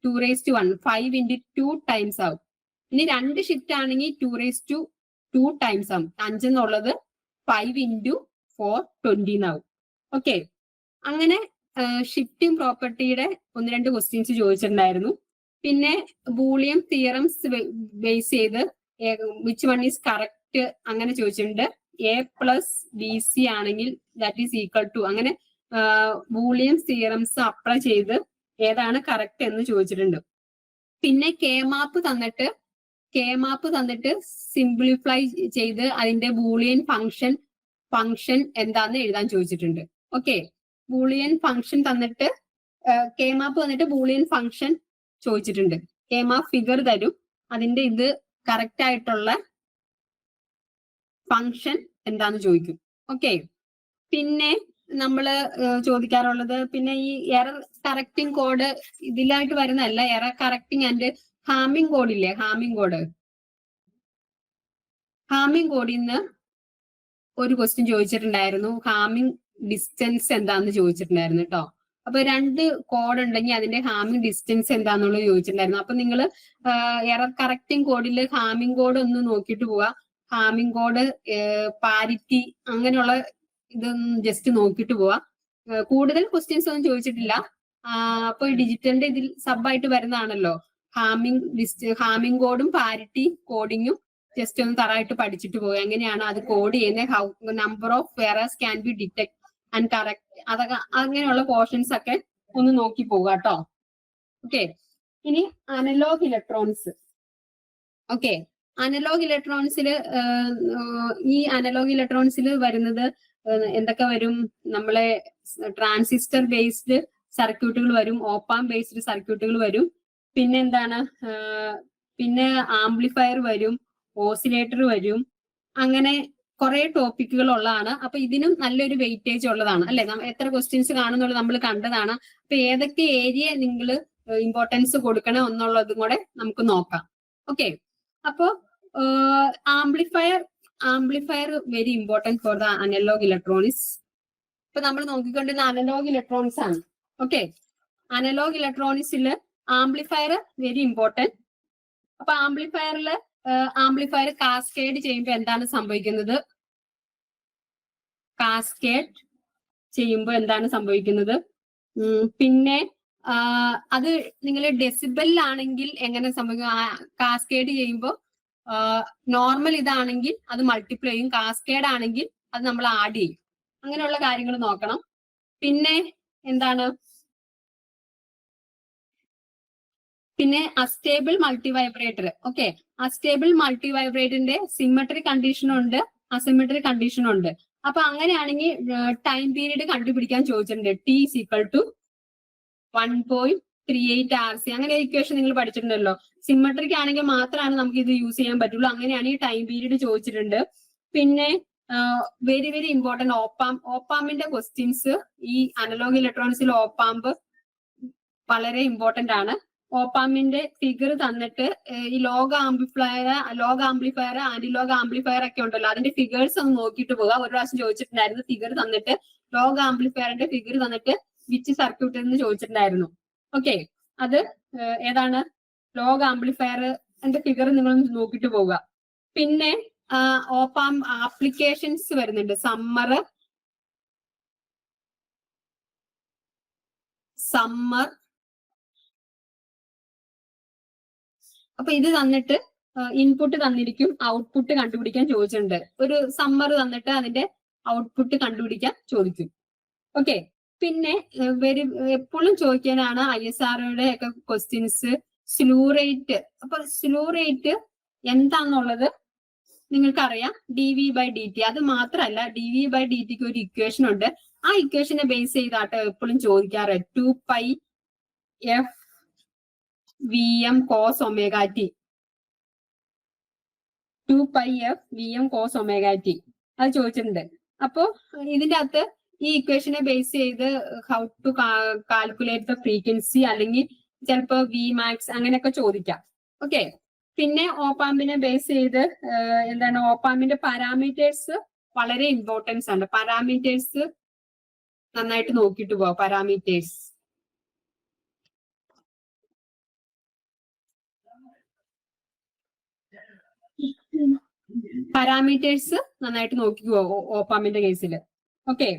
2 raised to 1, 5 into 2 ടൈംസ് ആവും. ഇനി 2 ഷിഫ്റ്റ് ആണെങ്കിൽ 2 raised to 2 ടൈംസ് ആവും. 5 എന്നുള്ളത് 5 into 4 20 ആവും. ഓക്കെ, അങ്ങനെ ഷിഫ്റ്റിംഗ് പ്രോപ്പർട്ടിയുടെ 1-2 ക്വസ്റ്റ്യൻസ് ചോദിച്ചിട്ടുണ്ടായിരുന്നു. പിന്നെ ബൂളിയൻ തിയറംസ് ബേസ് ചെയ്ത് വിച്ച് വൺ ഈസ് കറക്റ്റ് അങ്ങനെ ചോദിച്ചിട്ടുണ്ട്. a പ്ലസ് ബി സി ആണെങ്കിൽ ദാറ്റ് ഈസ് ഈക്വൽ ടു, അങ്ങനെ ബൂളിയൻ തിയറംസ് അപ്ലൈ ചെയ്ത് ഏതാണ് കറക്റ്റ് എന്ന് ചോദിച്ചിട്ടുണ്ട്. പിന്നെ കെ മാപ്പ് തന്നിട്ട് സിംപ്ലിഫൈ ചെയ്ത് അതിന്റെ ബൂളിയൻ ഫംഗ്ഷൻ എന്താന്ന് എഴുതാൻ ചോദിച്ചിട്ടുണ്ട്. ഓക്കെ, ബൂളിയൻ ഫംഗ്ഷൻ തന്നിട്ട് കെ മാപ്പ് തന്നിട്ട് ബൂളിയൻ ഫംഗ്ഷൻ ചോദിച്ചിട്ടുണ്ട്. കെ മാപ്പ് ഫിഗർ തരും, അതിന്റെ ഇത് കറക്റ്റ് ആയിട്ടുള്ള ഫംഗ്ഷൻ എന്താന്ന് ചോദിക്കും. ഓക്കെ, പിന്നെ നമ്മള് ചോദിക്കാറുള്ളത് പിന്നെ ഈ എറർ കറക്റ്റിംഗ് കോഡ് ഇതിലായിട്ട് വരുന്നതല്ല, error correcting and Hamming code ഇല്ലേ, ഹാമിംഗ് കോഡിൽ നിന്ന് ഒരു ക്വസ്റ്റ്യൻ ചോദിച്ചിട്ടുണ്ടായിരുന്നു. ഹാമിംഗ് ഡിസ്റ്റൻസ് എന്താന്ന് ചോദിച്ചിട്ടുണ്ടായിരുന്നു കേട്ടോ. അപ്പൊ 2 കോഡ് ഉണ്ടെങ്കിൽ അതിന്റെ ഹാമിംഗ് ഡിസ്റ്റൻസ് എന്താന്നുള്ളത് ചോദിച്ചിട്ടുണ്ടായിരുന്നു. അപ്പൊ നിങ്ങൾ എറർ കറക്റ്റിംഗ് കോഡിൽ ഹാമിംഗ് കോഡ് ഒന്ന് നോക്കിയിട്ട് പോവുക. ഹാമിംഗ് കോഡ്, പാരിറ്റി, അങ്ങനെയുള്ള ഇതൊന്നും ജസ്റ്റ് നോക്കിയിട്ട് പോവാ. കൂടുതൽ ക്വസ്റ്റ്യൻസ് ഒന്നും ചോദിച്ചിട്ടില്ല. അപ്പൊ ഡിജിറ്റലിന്റെ ഇതിൽ സബായിട്ട് വരുന്നതാണല്ലോ ഹാമിംഗ് കോഡും പാരിറ്റി കോഡിങ്ങും. ജസ്റ്റ് ഒന്ന് തറായിട്ട് പഠിച്ചിട്ട് പോവുക. എങ്ങനെയാണ് അത് കോഡ് ചെയ്യുന്നത്, how number of errors can be detect and correct, അതൊക്കെ അങ്ങനെയുള്ള പോർഷൻസ് ഒക്കെ ഒന്ന് നോക്കി പോവുക കേട്ടോ. ഓക്കെ, ഇനി അനലോഗ് ഇലക്ട്രോണിക്സ്. ഓക്കെ, അനലോഗ് ഇലക്ട്രോണിക്സിൽ വരുന്നത് എന്തൊക്കെ വരും? നമ്മളെ ട്രാൻസിസ്റ്റർ ബേസ്ഡ് സർക്യൂട്ടുകൾ വരും, ഓപ്പാം ബേസ്ഡ് സർക്യൂട്ടുകൾ വരും, പിന്നെ എന്താണ്, പിന്നെ ആംപ്ലിഫയർ വരും, ഓസിലേറ്റർ വരും, അങ്ങനെ കുറെ ടോപ്പിക്കുകൾ ഉള്ളതാണ്. അപ്പൊ ഇതിനും നല്ലൊരു വെയിറ്റേജ് ഉള്ളതാണ്, അല്ലെ? എത്ര ക്വസ്റ്റ്യൻസ് കാണുന്നുള്ളത് നമ്മൾ കണ്ടതാണ്. അപ്പൊ ഏതൊക്കെ ഏരിയ നിങ്ങൾ ഇമ്പോർട്ടൻസ് കൊടുക്കണം എന്നുള്ളതും കൂടെ നമുക്ക് നോക്കാം. ഓക്കെ, അപ്പോ amplifier very important for the analogue electronics. ഇപ്പൊ നമ്മൾ നോക്കിക്കൊണ്ടിരുന്ന അനലോഗ് ഇലക്ട്രോണിക്സ് ആണ്. ഓക്കെ, അനലോഗ് ഇലക്ട്രോണിക്സിൽ ആംപ്ലിഫയർ വെരി ഇമ്പോർട്ടൻറ്റ്. അപ്പൊ ആംപ്ലിഫയർ കാസ്കേഡ് ചെയ്യുമ്പോൾ എന്താണ് സംഭവിക്കുന്നത്? പിന്നെ അത് നിങ്ങൾ ഡെസിബലിലാണെങ്കിൽ എങ്ങനെ സംഭവിക്കും? കാസ്കേഡ് ചെയ്യുമ്പോൾ നോർമൽ ഇതാണെങ്കിൽ അത് മൾട്ടിപ്ലൈ ചെയ്യും, കാസ്കേഡ് ആണെങ്കിൽ അത് നമ്മൾ ആഡ് ചെയ്യും. അങ്ങനെയുള്ള കാര്യങ്ങൾ നോക്കണം. പിന്നെ എന്താണ്, പിന്നെ astable multivibrator. Okay, astable മൾട്ടി വൈബ്രേറ്ററിന്റെ സിമെട്രിക് കണ്ടീഷനും ഉണ്ട്, അസിമെട്രിക് കണ്ടീഷനും ഉണ്ട്. അപ്പൊ അങ്ങനെയാണെങ്കിൽ ടൈം പീരീഡ് കണ്ടുപിടിക്കാൻ ചോദിച്ചിട്ടുണ്ട്. T is equal to 1.38 RC, അങ്ങനെ ഇക്വേഷൻ നിങ്ങൾ പഠിച്ചിട്ടുണ്ടല്ലോ. സിമെട്രിക് ആണെങ്കിൽ മാത്രമാണ് നമുക്ക് ഇത് യൂസ് ചെയ്യാൻ പറ്റുള്ളൂ. അങ്ങനെയാണ് ഈ ടൈം പീരീഡ് ചോദിച്ചിട്ടുണ്ട്. പിന്നെ വെരി വെരി ഇമ്പോർട്ടന്റ് ഓപ്പാമിന്റെ ക്വസ്റ്റ്യൻസ് ഈ അനലോഗ് ഇലക്ട്രോണിക്സിൽ ഓപ്പാമ്പ് വളരെ ഇമ്പോർട്ടന്റ് ആണ്. ഓപ്പാമിന്റെ ഫിഗർ തന്നിട്ട് ഈ ലോഗ് ആംപ്ലിഫയർ, ആന്റിലോഗ് ആംപ്ലിഫയർ ഒക്കെ ഉണ്ടല്ലോ, അതിന്റെ ഫിഗേഴ്സ് ഒന്ന് നോക്കിയിട്ട് പോവുക. ഒരു പ്രാവശ്യം ചോദിച്ചിട്ടുണ്ടായിരുന്നു, ഫിഗർ തന്നിട്ട് ലോഗ് ആംപ്ലിഫയറിന്റെ ഫിഗർ തന്നിട്ട് വിച്ച് സർക്യൂട്ട് എന്ന് ചോദിച്ചിട്ടുണ്ടായിരുന്നു. ഓക്കെ, അത് ഏതാണ്? ലോഗ് ആംപ്ലിഫയറിന്റെ ഫിഗർ നിങ്ങൾ നോക്കിയിട്ട് പോവുക. പിന്നെ ഓപ്പാം ആപ്ലിക്കേഷൻസ് വരുന്നുണ്ട്. സമ്മർ അപ്പൊ ഇത് തന്നിട്ട് ഇൻപുട്ട് തന്നിരിക്കും, ഔട്ട്പുട്ട് കണ്ടുപിടിക്കാൻ ചോദിച്ചിട്ടുണ്ട്. ഒരു സമ്മർ തന്നിട്ട് അതിന്റെ ഔട്ട്പുട്ട് കണ്ടുപിടിക്കാൻ ചോദിക്കും. ഓക്കെ, പിന്നെ എപ്പോഴും ചോദിക്കാനാണ് ISROയുടെ ഒക്കെ ക്വസ്റ്റ്യൻസ് സ്ലൂ റേറ്റ്. അപ്പൊ സ്ലൂ റേറ്റ് എന്താന്നുള്ളത് നിങ്ങൾക്കറിയാം, dV/dt. അത് മാത്രമല്ല, dV/dtക്ക് ഒരു ഇക്വേഷൻ ഉണ്ട്. ആ ഇക്വേഷനെ ബേസ് ചെയ്താട്ടോ എപ്പോഴും ചോദിക്കാറ് 2πf Vm cos omega t. 2πf Vm cos omega t അത് ചോദിച്ചിട്ടുണ്ട്. അപ്പോ ഇതിന്റെ അകത്ത് ഈ ഇക്വേഷനെ ബേസ് ചെയ്ത് how to calculate the frequency, അല്ലെങ്കിൽ ചിലപ്പോ Vmax അങ്ങനെയൊക്കെ ചോദിക്കാം. ഓക്കെ, പിന്നെ ഓപ്പാമ്പിനെ ബേസ് ചെയ്ത് എന്താണ്, ഓപ്പാമ്പിന്റെ പാരാമീറ്റേഴ്സ് വളരെ ഇമ്പോർട്ടൻസ് ആണ്. പാരാമീറ്റേഴ്സ് നന്നായിട്ട് നോക്കിയിട്ട് പോവാം. പാരാമീറ്റേഴ്സ് നന്നായിട്ട് നോക്കിക്കോ ഓപ്പാമിന്റെ കേസിൽ. ഓക്കെ,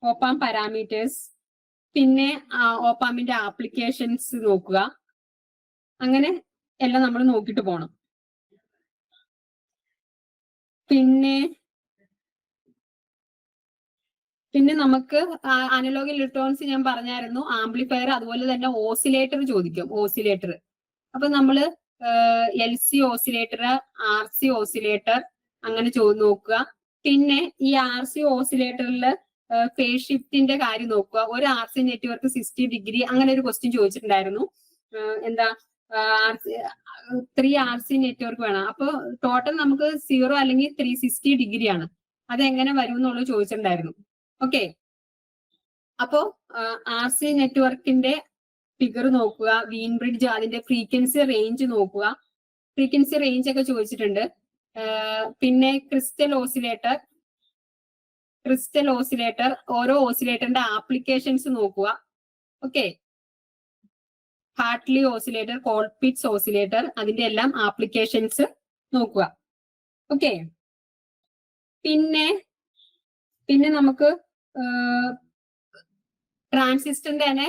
ഓപ്പാം പാരാമീറ്റേഴ്സ്, പിന്നെ ഓപ്പാമിന്റെ ആപ്ലിക്കേഷൻസ് നോക്കുക. അങ്ങനെ എല്ലാം നമ്മൾ നോക്കിയിട്ട് പോകണം. പിന്നെ നമുക്ക് അനലോഗ് ഇലക്ട്രോണിക്സ് ഞാൻ പറഞ്ഞായിരുന്നു, ആംപ്ലിഫയർ, അതുപോലെ തന്നെ ഓസിലേറ്റർ ചോദിക്കും. ഓസിലേറ്റർ അപ്പൊ നമ്മള് LC ഓസിലേറ്റർ, RC ഓസിലേറ്റർ അങ്ങനെ നോക്കുക. പിന്നെ ഈ RC ഓസിലേറ്ററിൽ ഫേസ് ഷിഫ്റ്റിന്റെ കാര്യം നോക്കുക. ഒരു RC നെറ്റ്വർക്ക് 60 ഡിഗ്രി അങ്ങനെ ഒരു ക്വസ്റ്റ്യൻ ചോദിച്ചിട്ടുണ്ടായിരുന്നു. എന്താ 3 RC നെറ്റ്വർക്ക് വേണം. അപ്പൊ ടോട്ടൽ നമുക്ക് 0 അല്ലെങ്കിൽ 360 ഡിഗ്രിയാണ്. അതെങ്ങനെ വരും എന്നുള്ളത് ചോദിച്ചിട്ടുണ്ടായിരുന്നു. ഓക്കെ, അപ്പോ RC നെറ്റ്വർക്കിന്റെ ഫിഗർ നോക്കുക. വീൻ ബ്രിഡ്ജ്, അതിന്റെ ഫ്രീക്വൻസി റേഞ്ച് നോക്കുക. ഫ്രീക്വൻസി റേഞ്ച് ഒക്കെ ചോദിച്ചിട്ടുണ്ട്. പിന്നെ ക്രിസ്റ്റൽ ഓസിലേറ്റർ, ഓരോ ഓസിലേറ്ററിന്റെ ആപ്ലിക്കേഷൻസ് നോക്കുക. Okay, Hartley oscillator, Colpitts oscillator, അതിന്റെ എല്ലാം ആപ്ലിക്കേഷൻസ് നോക്കുക. ഓക്കെ, പിന്നെ നമുക്ക് ട്രാൻസിസ്റ്ററിന്റെ തന്നെ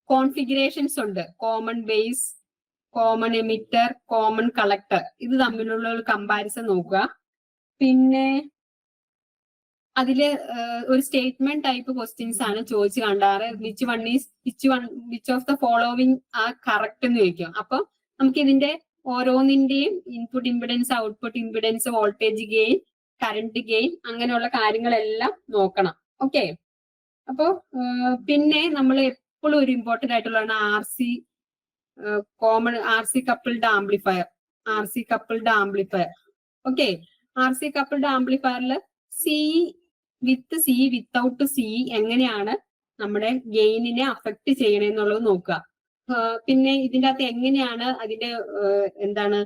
കോൺഫിഗറേഷൻസ് ഉണ്ട്. Common base, common emitter, common collector. ഇത് തമ്മിലുള്ള ഒരു കമ്പാരിസൺ നോക്കുക. പിന്നെ അതില് ഒരു സ്റ്റേറ്റ്മെന്റ് ടൈപ്പ് ക്വസ്റ്റ്യൻസ് ആണ് ചോദിച്ചു കണ്ടാറ്. Which of the following are correct എന്ന് ചോദിക്കും. അപ്പൊ നമുക്ക് ഇതിന്റെ ഓരോന്നിന്റെയും input impedance, output impedance, voltage gain, current gain, അങ്ങനെയുള്ള കാര്യങ്ങളെല്ലാം നോക്കണം. ഓക്കെ, അപ്പോ പിന്നെ നമ്മൾ എപ്പോഴും ഒരു ഇമ്പോർട്ടന്റ് ആയിട്ടുള്ളതാണ് RC coupled amplifier. Okay, RC coupled ആംപ്ലിഫയറിൽ C വിത്തൗട്ട് C എങ്ങനെയാണ് നമ്മുടെ ഗെയിനിനെ അഫക്ട് ചെയ്യണമെന്നുള്ളത് നോക്കുക. പിന്നെ ഇതിൻ്റെ അകത്ത് എങ്ങനെയാണ് അതിന്റെ എന്താണ്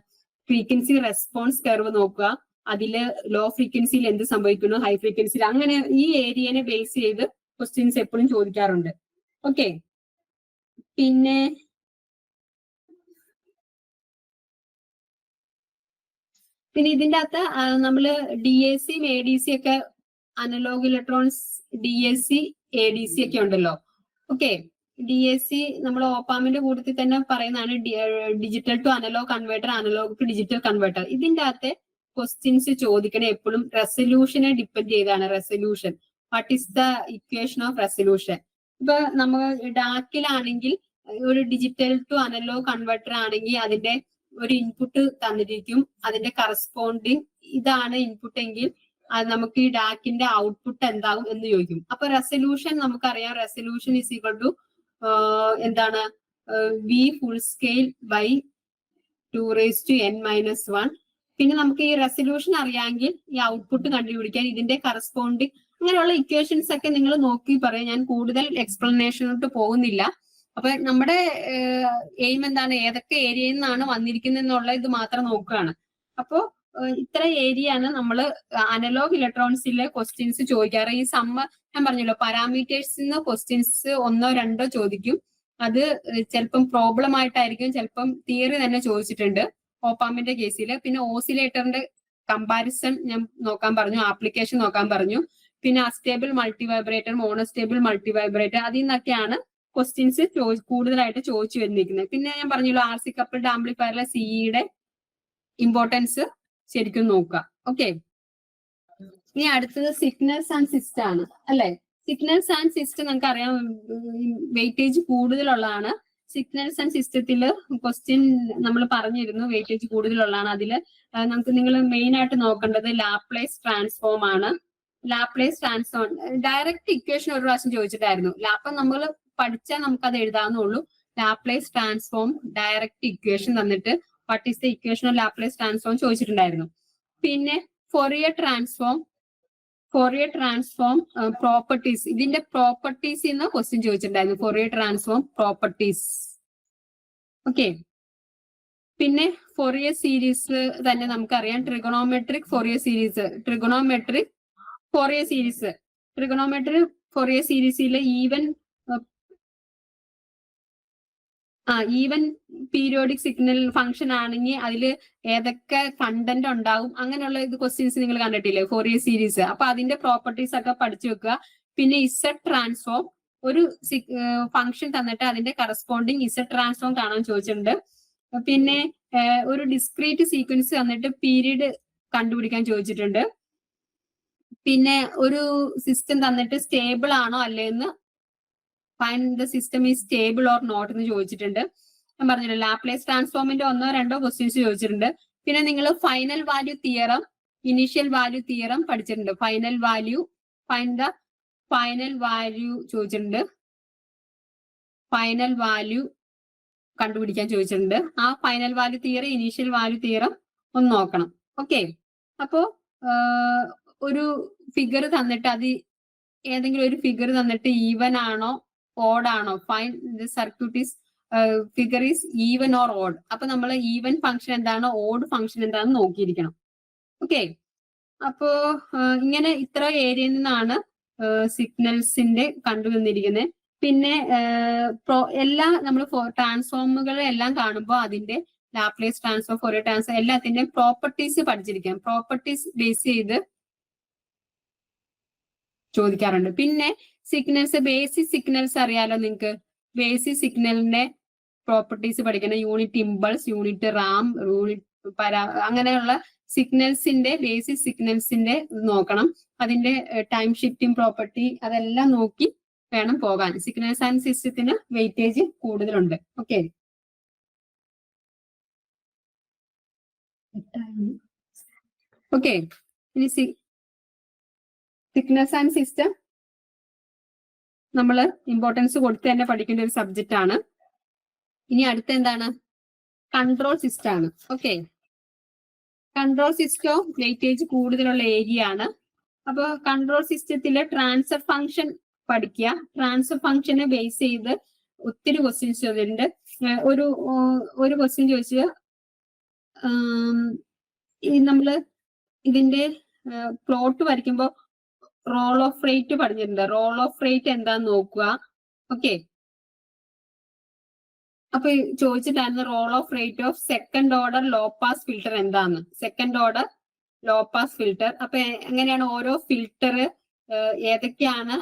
ഫ്രീക്വൻസി റെസ്പോൺസ് കർവ് നോക്കുക. അതില് ലോ ഫ്രീക്വൻസിയിൽ എന്ത് സംഭവിക്കുന്നു, ഹൈ ഫ്രീക്വൻസിയിൽ, അങ്ങനെ ഈ ഏരിയനെ ബേസ് ചെയ്ത് ക്വസ്റ്റ്യൻസ് എപ്പോഴും ചോദിക്കാറുണ്ട്. ഓക്കെ, പിന്നെ ഇതിന്റെ അകത്ത് നമ്മള് DAC, ADC ഒക്കെ, അനലോഗ് ഇലക്ട്രോണിക്സ് DAC, ADC ഒക്കെ ഉണ്ടല്ലോ. ഓക്കെ, DAC നമ്മൾ ഓപ്പാമിന്റെ കൂട്ടത്തിൽ തന്നെ പറയുന്നതാണ് digital to analog converter, analog to digital converter. ഇതിന്റെ അകത്തെ ക്വസ്റ്റ്യൻസ് ചോദിക്കണേ എപ്പോഴും റെസൊല്യൂഷനെ ഡിപ്പെൻഡ് ചെയ്താണ്. Resolution, what is the equation of resolution? ഇപ്പൊ നമ്മൾ ഡാക്കിലാണെങ്കിൽ ഒരു ഡിജിറ്റൽ ടു അനലോഗ് കൺവേർട്ടർ ആണെങ്കിൽ അതിന്റെ ഒരു ഇൻപുട്ട് തന്നിരിക്കും. അതിന്റെ കറസ്പോണ്ടിങ് ഇതാണ് ഇൻപുട്ട് എങ്കിൽ അത് നമുക്ക് ഈ ഡാക്കിന്റെ ഔട്ട്പുട്ട് എന്താകും എന്ന് ചോദിക്കും. അപ്പൊ റെസൊല്യൂഷൻ നമുക്കറിയാം. റെസൊല്യൂഷൻ ഈസ് ഈക്വൽ ടു എന്താണ്, V full scale by 2n - 1 പിന്നെ നമുക്ക് ഈ റെസൊല്യൂഷൻ അറിയാമെങ്കിൽ ഈ ഔട്ട്പുട്ട് കണ്ടുപിടിക്കാൻ ഇതിന്റെ കറസ്പോണ്ടിങ് അങ്ങനെയുള്ള ഇക്വേഷൻസ് ഒക്കെ നിങ്ങൾ നോക്കി പറയാം. ഞാൻ കൂടുതൽ എക്സ്പ്ലനേഷനോട്ട് പോകുന്നില്ല. അപ്പൊ നമ്മുടെ എയിം എന്താണ്, ഏതൊക്കെ ഏരിയയിൽ നിന്നാണ് വന്നിരിക്കുന്നത് എന്നുള്ള ഇത് മാത്രം നോക്കുകയാണ്. അപ്പോ ഇത്ര ഏരിയയാണ് നമ്മൾ അനലോഗ് ഇലക്ട്രോണിക്സിലെ ക്വസ്റ്റ്യൻസ് ചോദിക്കാറ്. ഈ ഞാൻ പറഞ്ഞല്ലോ പാരാമീറ്റേഴ്സിന്ന് ക്വസ്റ്റ്യൻസ് 1 or 2 ചോദിക്കും. അത് ചിലപ്പം പ്രോബ്ലം ആയിട്ടായിരിക്കും, ചിലപ്പം തിയറി തന്നെ ചോദിച്ചിട്ടുണ്ട് ഓപ്പാമിന്റെ കേസിൽ. പിന്നെ ഓസിലേറ്ററിന്റെ കമ്പാരിസൺ ഞാൻ നോക്കാൻ പറഞ്ഞു, ആപ്ലിക്കേഷൻ നോക്കാൻ പറഞ്ഞു. പിന്നെ അസ്റ്റേബിൾ മൾട്ടിവൈബ്രേറ്റർ, മോണോസ്റ്റേബിൾ മൾട്ടിവൈബ്രേറ്റർ, അതിൽ നിന്നൊക്കെയാണ് ക്വസ്റ്റ്യൻസ് കൂടുതലായിട്ട് ചോദിച്ചു വന്നിരിക്കുന്നത്. പിന്നെ ഞാൻ പറഞ്ഞല്ലോ RC കപ്പിൾഡ് ആംപ്ലിഫയറിലെ സിഇയുടെ ഇമ്പോർട്ടൻസ് ശരിക്കും നോക്കുക. ഓക്കെ, ഇനി അടുത്തത് സിഗ്നൽസ് ആൻഡ് സിസ്റ്റം ആണ് അല്ലെ. സിഗ്നൽസ് ആൻഡ് സിസ്റ്റം നമുക്ക് അറിയാം വെയിറ്റേജ് കൂടുതലുള്ളതാണ്. സിഗ്നൽസ് ആൻഡ് സിസ്റ്റത്തിൽ ക്വസ്റ്റ്യൻ നമ്മൾ പറഞ്ഞിരുന്നു വെയിറ്റേജ് കൂടുതലുള്ളതാണ്. അതിൽ നമുക്ക് നിങ്ങൾ മെയിൻ ആയിട്ട് നോക്കേണ്ടത് ലാപ്ലേസ് ട്രാൻസ്ഫോം ആണ്. ലാപ്ലേസ് ട്രാൻസ്ഫോം ഡയറക്റ്റ് ഇക്വേഷൻ ഒരു പ്രാവശ്യം ചോദിച്ചിട്ടായിരുന്നു. അപ്പം നമ്മൾ പഠിച്ചാൽ നമുക്ക് അത് എഴുതാവുന്നുള്ളൂ. ലാപ്ലേസ് ട്രാൻസ്ഫോം ഡയറക്റ്റ് ഇക്വേഷൻ തന്നിട്ട് what is the equation of Laplace transform ചോദിച്ചിട്ടുണ്ടായിരുന്നു. പിന്നെ ഫോറിയർ ട്രാൻസ്ഫോം പ്രോപ്പർട്ടീസ്, ഇതിന്റെ പ്രോപ്പർട്ടീസ് എന്ന് ക്വസ്റ്റ്യൻ ചോദിച്ചിട്ടുണ്ടായിരുന്നു. Fourier transform properties. ഓക്കെ, പിന്നെ ഫോറിയർ സീരീസ് തന്നെ നമുക്കറിയാം. Trigonometric Fourier series, trigonometric Fourier സീരീസിൽ ഈവൻ പീരിയോഡിക് സിഗ്നൽ ഫംഗ്ഷൻ ആണെങ്കിൽ അതിൽ ഏതൊക്കെ കണ്ടന്റ് ഉണ്ടാവും അങ്ങനെയുള്ള ഇത് ക്വസ്റ്റ്യൻസ് നിങ്ങൾ കണ്ടിട്ടില്ലേ ഫോറിയർ സീരീസ്. അപ്പൊ അതിന്റെ പ്രോപ്പർട്ടീസ് ഒക്കെ പഠിച്ചു വെക്കുക. പിന്നെ ഇസഡ് ട്രാൻസ്ഫോം, ഒരു ഫംഗ്ഷൻ തന്നിട്ട് അതിന്റെ കറസ്പോണ്ടിങ് ഇസഡ് ട്രാൻസ്ഫോം കാണാൻ ചോദിച്ചിട്ടുണ്ട്. പിന്നെ ഒരു ഡിസ്ക്രീറ്റ് സീക്വൻസ് തന്നിട്ട് പീരീഡ് കണ്ടുപിടിക്കാൻ ചോദിച്ചിട്ടുണ്ട്. പിന്നെ ഒരു സിസ്റ്റം തന്നിട്ട് സ്റ്റേബിൾ ആണോ അല്ലേന്ന് find the system is stable or not എന്ന് ചോദിച്ചിട്ടുണ്ട്. ഞാൻ പറഞ്ഞില്ല ലാപ്ലേസ് ട്രാൻസ്ഫോമിന്റെ 1 or 2 ക്വസ്റ്റ്യൻസ് ചോദിച്ചിട്ടുണ്ട്. പിന്നെ നിങ്ങൾ final value theorem, initial value theorem പഠിച്ചിട്ടുണ്ട്. ഫൈൻഡ് ദ ഫൈനൽ വാല്യൂ ചോദിച്ചിട്ടുണ്ട്. ഫൈനൽ വാല്യൂ കണ്ടുപിടിക്കാൻ ചോദിച്ചിട്ടുണ്ട്. ആ final value theorem, initial value theorem ഒന്ന് നോക്കണം. ഓക്കെ, അപ്പോ ഒരു ഫിഗർ തന്നിട്ട് അത് ഏതെങ്കിലും ഒരു ഫിഗർ തന്നിട്ട് ഈവൻ ആണോ ഓഡ് ആണോ, fine the circuit is figure is even or odd. അപ്പൊ നമ്മൾ ഈവൻ ഫംഗ്ഷൻ എന്താണ്, ഓഡ് ഫംഗ്ഷൻ എന്താണെന്ന് നോക്കിയിരിക്കണം. ഓക്കെ, അപ്പോ ഇങ്ങനെ ഇത്ര ഏരിയയിൽ നിന്നാണ് സിഗ്നൽസിന്റെ കണ്ടുവന്നിരിക്കുന്നത്. പിന്നെ നമ്മൾ ട്രാൻസ്ഫോമുകൾ എല്ലാം കാണുമ്പോൾ അതിന്റെ ലാപ്ലേസ് ട്രാൻസ്ഫോം, ഫോറിയർ ട്രാൻസ്ഫോം എല്ലാത്തിന്റെയും പ്രോപ്പർട്ടീസ് പഠിച്ചിരിക്കാം. പ്രോപ്പർട്ടീസ് ബേസ് ചെയ്ത് ചോദിക്കാറുണ്ട്. പിന്നെ സിഗ്നൽസ്, ബേസിക് സിഗ്നൽസ് അറിയാലോ നിങ്ങൾക്ക്. ബേസിക് സിഗ്നലിന്റെ പ്രോപ്പർട്ടീസ് പഠിക്കണം. യൂണിറ്റ് ഇമ്പൾസ്, യൂണിറ്റ് റാം, അങ്ങനെയുള്ള സിഗ്നൽസിന്റെ ബേസിക് സിഗ്നൽസിന്റെ നോക്കണം. അതിന്റെ ടൈം ഷിഫ്റ്റിംഗ് പ്രോപ്പർട്ടി അതെല്ലാം നോക്കി വേണം പോകാൻ. സിഗ്നൽസ് ആൻഡ് സിസ്റ്റത്തിന് വെയിറ്റേജ് കൂടുതലുണ്ട്. ഓക്കെ, ഇനി സിഗ്നൽസ് ആൻഡ് സിസ്റ്റം നമ്മൾ ഇമ്പോർട്ടൻസ് കൊടുത്ത് തന്നെ പഠിക്കേണ്ട ഒരു സബ്ജക്റ്റ് ആണ്. ഇനി അടുത്ത എന്താണ്, കൺട്രോൾ സിസ്റ്റം ആണ്. ഓക്കെ, കൺട്രോൾ സിസ്റ്റം വെയിറ്റേജ് കൂടുതലുള്ള ഏരിയ ആണ്. അപ്പൊ കൺട്രോൾ സിസ്റ്റത്തില് ട്രാൻസ്ഫർ ഫംഗ്ഷൻ പഠിക്കുക. ട്രാൻസ്ഫർ ഫംഗ്ഷനെ ബേസ് ചെയ്ത് ഒത്തിരി ക്വസ്റ്റ്യൻസ് ചോദിച്ചിട്ടുണ്ട്. ഒരു ക്വസ്റ്റ്യൻ ചോദിച്ചത് നമ്മള് ഇതിന്റെ പ്ലോട്ട് വരയ്ക്കുമ്പോൾ റോൾ ഓഫ് റേറ്റ് പഠിച്ചിട്ടുണ്ട്. റോൾ ഓഫ് റേറ്റ് എന്താന്ന് നോക്കുക. ഓക്കെ, അപ്പൊ ചോദിച്ചിട്ടായിരുന്നു roll off rate of second order low pass filter എന്താന്ന്. Second order low pass filter. അപ്പൊ എങ്ങനെയാണ് ഓരോ ഫിൽട്ടർ ഏതൊക്കെയാണ്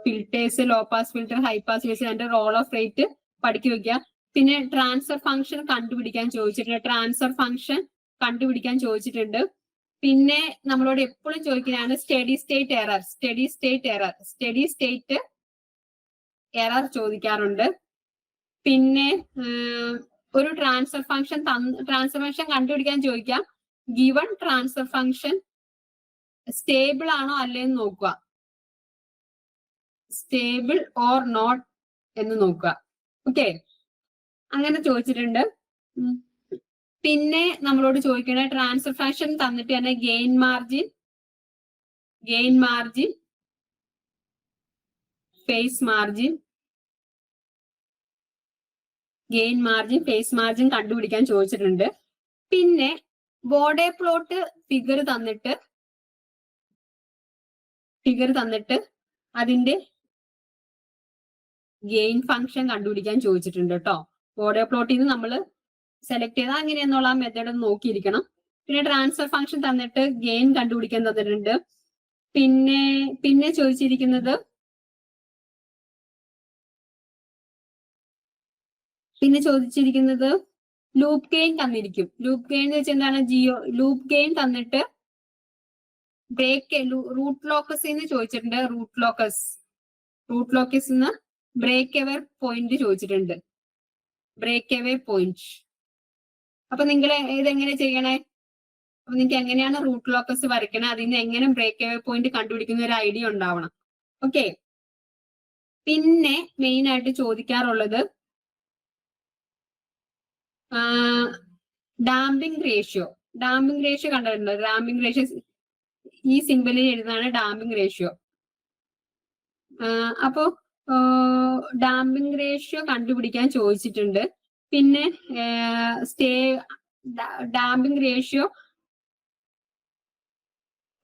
filters, low pass filter, high pass filter, അതിന്റെ റോൾ ഓഫ് റേറ്റ് പഠിക്കി വെക്കുക. പിന്നെ ട്രാൻസ്ഫർ ഫംഗ്ഷൻ കണ്ടുപിടിക്കാൻ ചോദിച്ചിട്ടുണ്ട്. പിന്നെ നമ്മളോട് എപ്പോഴും ചോദിക്കുന്നതാണ് സ്റ്റഡി സ്റ്റേറ്റ് എറർ ചോദിക്കാറുണ്ട്. പിന്നെ ഒരു ട്രാൻസ്ഫർ ഫംഗ്ഷൻ കണ്ടുപിടിക്കാൻ ചോദിക്കാം. ഗിവൺ ട്രാൻസ്ഫർ ഫംഗ്ഷൻ സ്റ്റേബിൾ ആണോ അല്ലേന്ന് നോക്കുക. സ്റ്റേബിൾ ഓർ നോട്ട് എന്ന് നോക്കുക. ഓക്കെ, അങ്ങനെ ചോദിച്ചിട്ടുണ്ട്. പിന്നെ നമ്മളോട് ചോദിക്കണ ട്രാൻസ്ഫർ ഫംഗ്ഷൻ തന്നിട്ട് തന്നെ gain margin, phase margin, phase margin കണ്ടുപിടിക്കാൻ ചോദിച്ചിട്ടുണ്ട്. പിന്നെ ബോർഡേ പ്ലോട്ട് ഫിഗർ തന്നിട്ട് അതിന്റെ ഗെയിൻ ഫംഗ്ഷൻ കണ്ടുപിടിക്കാൻ ചോദിച്ചിട്ടുണ്ട് കേട്ടോ. ബോർഡേ പ്ലോട്ടിൽ നിന്ന് നമ്മൾ സെലക്ട് ചെയ്താൽ അങ്ങനെയെന്നുള്ള ആ മെത്തേഡ് നോക്കിയിരിക്കണം. പിന്നെ ട്രാൻസ്ഫർ ഫംഗ്ഷൻ തന്നിട്ട് ഗെയിൻ കണ്ടുപിടിക്കാൻ തന്നിട്ടുണ്ട്. പിന്നെ ചോദിച്ചിരിക്കുന്നത് ലൂപ്പ് ഗെയിൻ തന്നിരിക്കും. ലൂപ്പ് ഗെയിൻ എന്ന് വെച്ചാൽ എന്താണ്? ലൂപ്പ് ഗെയിൻ തന്നിട്ട് റൂട്ട് ലോക്കസ് എന്ന് ചോദിച്ചിട്ടുണ്ട്. റൂട്ട് ലോക്കസ് എന്ന് ബ്രേക്ക് എവേ പോയിന്റ് ചോദിച്ചിട്ടുണ്ട്. Break away point. അപ്പൊ നിങ്ങൾ ഇതെങ്ങനെ ചെയ്യണേ? അപ്പൊ നിങ്ങൾക്ക് എങ്ങനെയാണ് റൂട്ട് ലോക്കസ് വരയ്ക്കണേ, അതിന് എങ്ങനെ ബ്രേക്ക് എവേ പോയിന്റ് കണ്ടുപിടിക്കുന്ന ഒരു ഐഡിയ ഉണ്ടാവണം. ഓക്കെ. പിന്നെ മെയിൻ ആയിട്ട് ചോദിക്കാറുള്ളത് ഡാമ്പിംഗ് റേഷ്യോ കണ്ടിട്ടുണ്ട്. ഡാമ്പിംഗ് റേഷ്യോ ഈ സിംബലിൽ എഴുതാണ് ഡാമ്പിംഗ് റേഷ്യോ. അപ്പോ ഡാമ്പിംഗ് റേഷ്യോ കണ്ടുപിടിക്കാൻ ചോദിച്ചിട്ടുണ്ട്. പിന്നെ ഡാമ്പിംഗ് റേഷ്യോ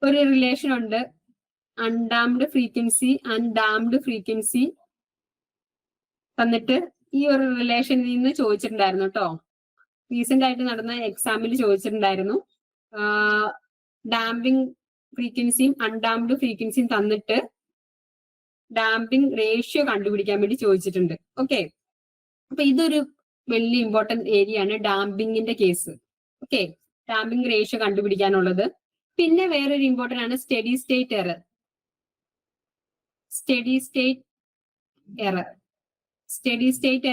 ഒരു റിലേഷൻ ഉണ്ട്, അൺഡാംഡ് ഫ്രീക്വൻസി തന്നിട്ട് ഈ ഒരു റിലേഷനിൽ നിന്ന് ചോദിച്ചിട്ടുണ്ടായിരുന്നു കേട്ടോ. റീസെന്റ് ആയിട്ട് നടന്ന എക്സാമിൽ ചോദിച്ചിട്ടുണ്ടായിരുന്നു. ഡാമ്പിംഗ് ഫ്രീക്വൻസിയും അൺഡാംഡ് ഫ്രീക്വൻസിയും തന്നിട്ട് ഡാമ്പിംഗ് റേഷ്യോ കണ്ടുപിടിക്കാൻ വേണ്ടി ചോദിച്ചിട്ടുണ്ട്. ഓക്കെ. അപ്പൊ ഇതൊരു വലിയ ഇമ്പോർട്ടന്റ് ഏരിയ ആണ് ഡാമ്പിങ്ങിന്റെ കേസ്. ഓക്കെ. ഡാമ്പിംഗ് റേഷ്യോ കണ്ടുപിടിക്കാനുള്ളത്. പിന്നെ വേറൊരു ഇമ്പോർട്ടന്റ് ആണ് സ്റ്റഡി സ്റ്റേറ്റ്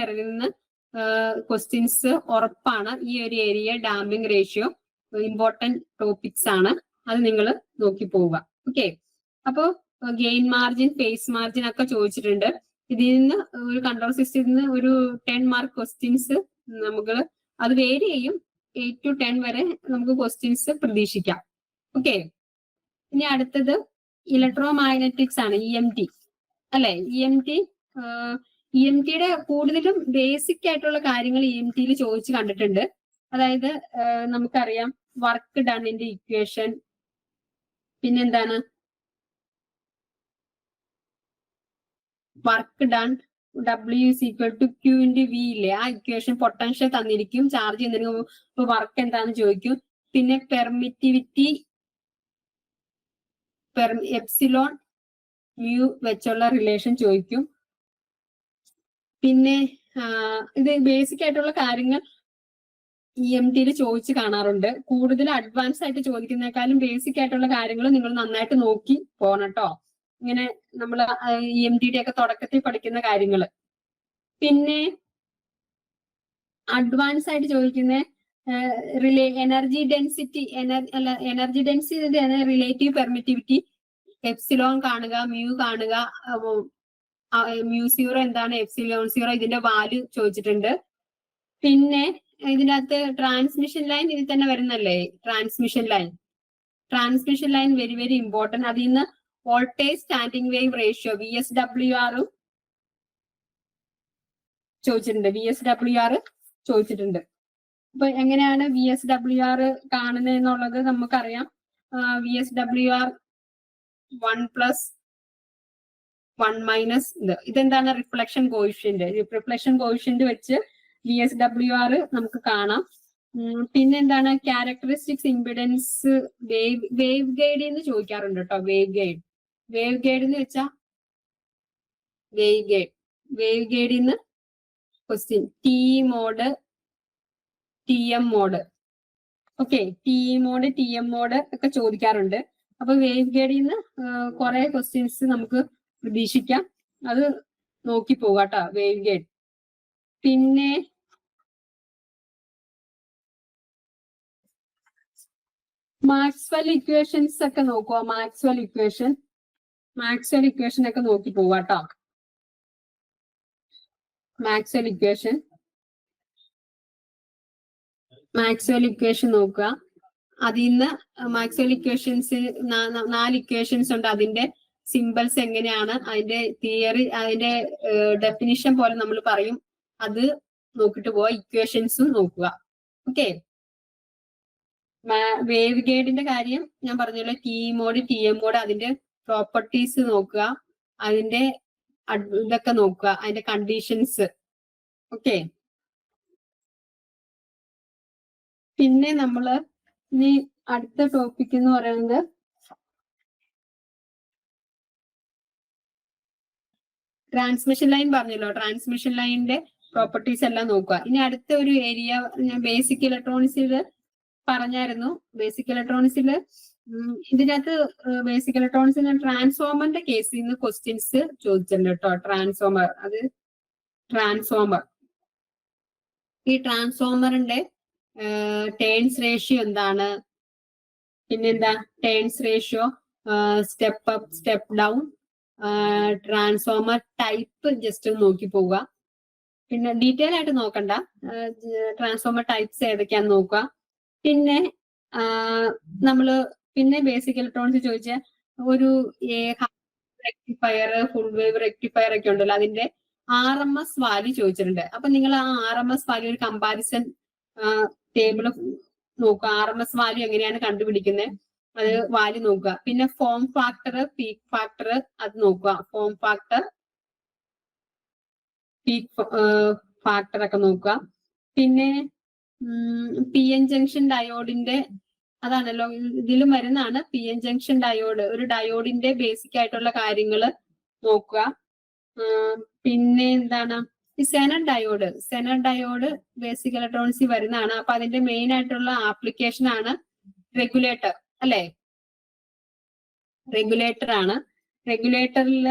എററിൽ നിന്ന് ക്വസ്റ്റ്യൻസ് ഉറപ്പാണ്. ഈ ഒരു area damping ratio important topics ആണ്. അത് നിങ്ങൾ നോക്കി പോവുക. ഓക്കെ. അപ്പോ ഗെയിൻ മാർജിൻ, ഫേസ് മാർജിൻ ഒക്കെ ചോദിച്ചിട്ടുണ്ട്. ഇതിൽ നിന്ന് ഒരു കൺട്രോൾ സിസ്റ്റത്തിൽ നിന്ന് ഒരു 10 മാർക്ക് ക്വസ്റ്റ്യൻസ് നമുക്ക് അത് വേരി ചെയ്യും. 8 to 10 വരെ നമുക്ക് ക്വസ്റ്റ്യൻസ് പ്രതീക്ഷിക്കാം. ഓക്കെ. ഇനി അടുത്തത് ഇലക്ട്രോ മാഗ്നറ്റിക്സ് ആണ്, EMT അല്ലെ. EMTയുടെ കൂടുതലും ബേസിക് ആയിട്ടുള്ള കാര്യങ്ങൾ EMTയിൽ ചോദിച്ചു കണ്ടിട്ടുണ്ട്. അതായത് നമുക്കറിയാം വർക്ക് ഡണ്ണിന്റെ ഇക്വേഷൻ, പിന്നെന്താണ് work done W = Q × V ഇല്ലേ, ആ ഇക്വേഷൻ പൊട്ടൻഷ്യൽ തന്നിരിക്കും. ചാർജ് ചെയ്യുന്നതിന് വർക്ക് എന്താണെന്ന് ചോദിക്കും. പിന്നെ പെർമിറ്റിവിറ്റി എപ്സിലോൺ മ്യൂ വെച്ചുള്ള റിലേഷൻ ചോദിക്കും. പിന്നെ ഇത് ബേസിക് ആയിട്ടുള്ള കാര്യങ്ങൾ EMTയിൽ ചോദിച്ചു കാണാറുണ്ട്. കൂടുതൽ അഡ്വാൻസ് ആയിട്ട് ചോദിക്കുന്നേക്കാളും ബേസിക് ആയിട്ടുള്ള കാര്യങ്ങൾ നിങ്ങൾ നന്നായിട്ട് നോക്കി പോകണം കേട്ടോ. ഇങ്ങനെ നമ്മൾ EMTയുടെ ഒക്കെ തുടക്കത്തിൽ പഠിക്കുന്ന കാര്യങ്ങൾ. പിന്നെ അഡ്വാൻസ് ആയിട്ട് ചോദിക്കുന്ന energy density relative permittivity, epsilon കാണുക, മ്യൂ കാണുക, മ്യൂ0 എന്താണ്, എപ്സിലോൺ0 ഇതിന്റെ വാല്യൂ ചോദിച്ചിട്ടുണ്ട്. പിന്നെ ഇതിനകത്ത് ട്രാൻസ്മിഷൻ ലൈൻ ഇതിൽ തന്നെ വരുന്നല്ലേ. Transmission line very very important. അതിൽ നിന്ന് voltage standing wave ratio VSWR ചോദിച്ചിട്ടുണ്ട്. അപ്പൊ എങ്ങനെയാണ് VSWR കാണുന്നതെന്നുള്ളത് നമുക്കറിയാം. VSWR 1 + 1 - ഇതെന്താണ്? റിഫ്ലക്ഷൻ കോയിഷ്യന്റ് വെച്ച് VSWR നമുക്ക് കാണാം. പിന്നെ എന്താണ്? ക്യാരക്ടറിസ്റ്റിക്സ് ഇംപിഡൻസ് വേവ് ഗൈഡ് എന്ന് ചോദിക്കാറുണ്ട് കേട്ടോ. വേവ് ഗൈഡ് എന്ന് വെച്ചാൽ വേവ് ഗൈഡിൽ നിന്ന് question TE mode, TM mode. Okay. TE mode, TM mode ഒക്കെ ചോദിക്കാറുണ്ട്. അപ്പൊ വേവ് ഗൈഡിൽ നിന്ന് കുറെ ക്വസ്റ്റ്യൻസ് നമുക്ക് പ്രതീക്ഷിക്കാം. അത് നോക്കി പോകാട്ടോ വേവ് ഗൈഡ്. പിന്നെ മാക്സ്വെൽ ഇക്വേഷൻസ് ഒക്കെ നോക്കുക. മാക്സ്വെൽ ഇക്വേഷൻ ഒക്കെ നോക്കി പോവാട്ടോ. മാക്സ്വെൽ ഇക്വേഷൻ മാക്സ്വെൽ ഇക്വേഷൻ നോക്കുക. അതിൽ നിന്ന് മാക്സ്വെൽ ഇക്വേഷൻസ് 4 ഇക്വേഷൻസ് ഉണ്ട്. അതിന്റെ സിമ്പിൾസ് എങ്ങനെയാണ്, അതിന്റെ തിയറി, അതിന്റെ ഡെഫിനിഷൻ പോലെ നമ്മൾ പറയും, അത് നോക്കിട്ട് പോവാ. ഇക്വേഷൻസും നോക്കുക. ഓക്കെ. വേവ് ഗൈഡിന്റെ കാര്യം ഞാൻ പറഞ്ഞല്ലോ, T mode, T M mode, അതിന്റെ പ്രോപ്പർട്ടീസ് നോക്കുക, അതിന്റെ ഇതൊക്കെ നോക്കുക, അതിന്റെ കണ്ടീഷൻസ്. ഓക്കെ. പിന്നെ നമ്മള് ഇനി അടുത്ത ടോപ്പിക് എന്ന് പറയുന്നത് ട്രാൻസ്മിഷൻ ലൈൻ പറഞ്ഞല്ലോ. ട്രാൻസ്മിഷൻ ലൈനിന്റെ പ്രോപ്പർട്ടീസ് എല്ലാം നോക്കുക. ഇനി അടുത്ത ഒരു ഏരിയ ഞാൻ ബേസിക് ഇലക്ട്രോണിക്സിൽ പറഞ്ഞായിരുന്നു. ബേസിക് ഇലക്ട്രോണിക്സിൽ ഇതിനകത്ത് ബേസിക് ഇലക്ട്രോണിക്സിൽ ട്രാൻസ്ഫോമറിന്റെ കേസിൽ നിന്ന് ക്വസ്റ്റ്യൻസ് ചോദിച്ചിട്ടുണ്ട് കേട്ടോ. ട്രാൻസ്ഫോമർ, അത് ട്രാൻസ്ഫോമർ, ഈ ട്രാൻസ്ഫോമറിന്റെ ടേൺസ് റേഷ്യോ എന്താണ്, പിന്നെന്താ turns ratio, step up, step down, transformer type just നോക്കി പോവുക. പിന്നെ ഡീറ്റെയിൽ ആയിട്ട് നോക്കണ്ട, ട്രാൻസ്ഫോമർ ടൈപ്സ് ഏതൊക്കെയാന്ന് നോക്കുക. പിന്നെ നമ്മള് പിന്നെ ബേസിക് ഇലക്ട്രോണിക്സ് ചോദിച്ച ഒരു റെക്ടിഫയർ, ഫുൾ വേവ് റെക്ടിഫയർ ഒക്കെ ഉണ്ടല്ലോ, അതിന്റെ RMS വാല്യൂ ചോദിച്ചിട്ടുണ്ട്. അപ്പൊ നിങ്ങൾ ആ RMS വാല്യൂ ഒരു കമ്പാരിസൺ ടേബിൾ നോക്കുക. RMS വാല്യൂ എങ്ങനെയാണ് കണ്ടുപിടിക്കുന്നത്, അത് വാല്യൂ നോക്കുക. പിന്നെ ഫോം ഫാക്ടർ, പീക്ക് ഫാക്ടർ, അത് നോക്കുക. ഫോം ഫാക്ടർ, പീക്ക് ഫാക്ടർ ഒക്കെ നോക്കുക. പിന്നെ PN ജംഗ്ഷൻ ഡയോഡിന്റെ, അതാണല്ലോ ഇതിലും വരുന്നതാണ് PN ജംഗ്ഷൻ ഡയോഡ്. ഒരു ഡയോഡിന്റെ ബേസിക് ആയിട്ടുള്ള കാര്യങ്ങൾ നോക്കുക. പിന്നെ എന്താണ് ഈ zener diode. Zener diode basic ഇലക്ട്രോണിക്സിൽ വരുന്നതാണ്. അപ്പൊ അതിന്റെ മെയിൻ ആയിട്ടുള്ള ആപ്ലിക്കേഷൻ ആണ് റെഗുലേറ്റർ, അല്ലെ? റെഗുലേറ്റർ ആണ്. റെഗുലേറ്ററിൽ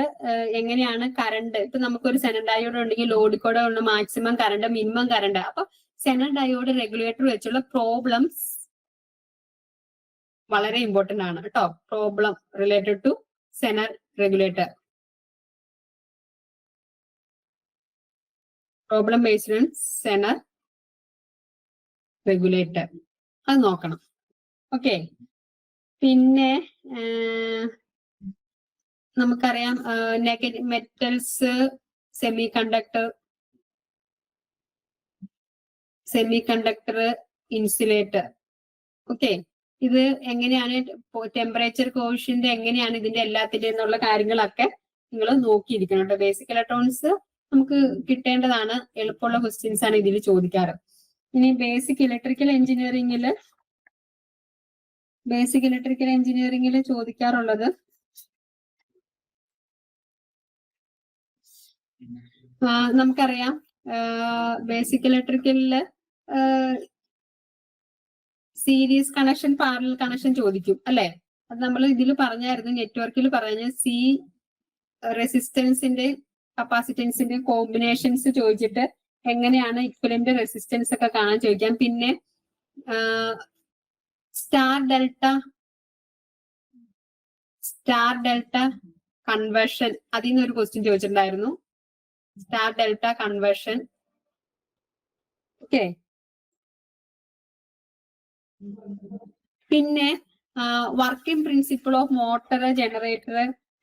എങ്ങനെയാണ് കറണ്ട്, ഇപ്പൊ നമുക്കൊരു സെനർ ഡയോഡ് ഉണ്ടെങ്കിൽ ലോഡ് കൂടെ ഉള്ള മാക്സിമം കറണ്ട്, മിനിമം കറണ്ട്. അപ്പൊ സെനർ ഡയോഡ് റെഗുലേറ്റർ വെച്ചുള്ള പ്രോബ്ലംസ് വളരെ ഇമ്പോർട്ടന്റ് ആണ് കേട്ടോ. Problem related to zener regulator, problem based on zener regulator, അത് നോക്കണം. ഓക്കെ. പിന്നെ നമുക്കറിയാം negative metals, semiconductor, insulator. Okay. ഇത് എങ്ങനെയാണ് ടെമ്പറേച്ചർ കോഷ്യന്റ് എങ്ങനെയാണ് ഇതിന്റെ എല്ലാത്തിന്റെ എന്നുള്ള കാര്യങ്ങളൊക്കെ നിങ്ങൾ നോക്കിയിരിക്കണം കേട്ടോ. ബേസിക് ഇലക്ട്രോണിക്സ് നമുക്ക് കിട്ടേണ്ടതാണ്. എളുപ്പമുള്ള ക്വസ്റ്റ്യൻസ് ആണ് ഇതിൽ ചോദിക്കാറ്. ഇനി ബേസിക് ഇലക്ട്രിക്കൽ എഞ്ചിനീയറിംഗിൽ ചോദിക്കാറുള്ളത് നമുക്കറിയാം ബേസിക് ഇലക്ട്രിക്കലില് സീരീസ് കണക്ഷൻ, പാരലൽ കണക്ഷൻ ചോദിക്കും, അല്ലെ? അത് നമ്മൾ ഇതിൽ പറഞ്ഞായിരുന്നു, നെറ്റ്വർക്കിൽ പറഞ്ഞ സി റെസിസ്റ്റൻസിന്റെ കപ്പാസിറ്റൻസിന്റെ കോമ്പിനേഷൻസ് ചോദിച്ചിട്ട് എങ്ങനെയാണ് ഇക്വലന്റ് റെസിസ്റ്റൻസ് ഒക്കെ കാണാൻ ചോദിക്കാം. പിന്നെ സ്റ്റാർ ഡെൽറ്റ കൺവേർഷൻ, അതിൽ നിന്ന് ഒരു ക്വസ്റ്റ്യൻ ചോദിച്ചിട്ടുണ്ടായിരുന്നു. Star delta conversion. ഓക്കെ. പിന്നെ working principle of motor, generator,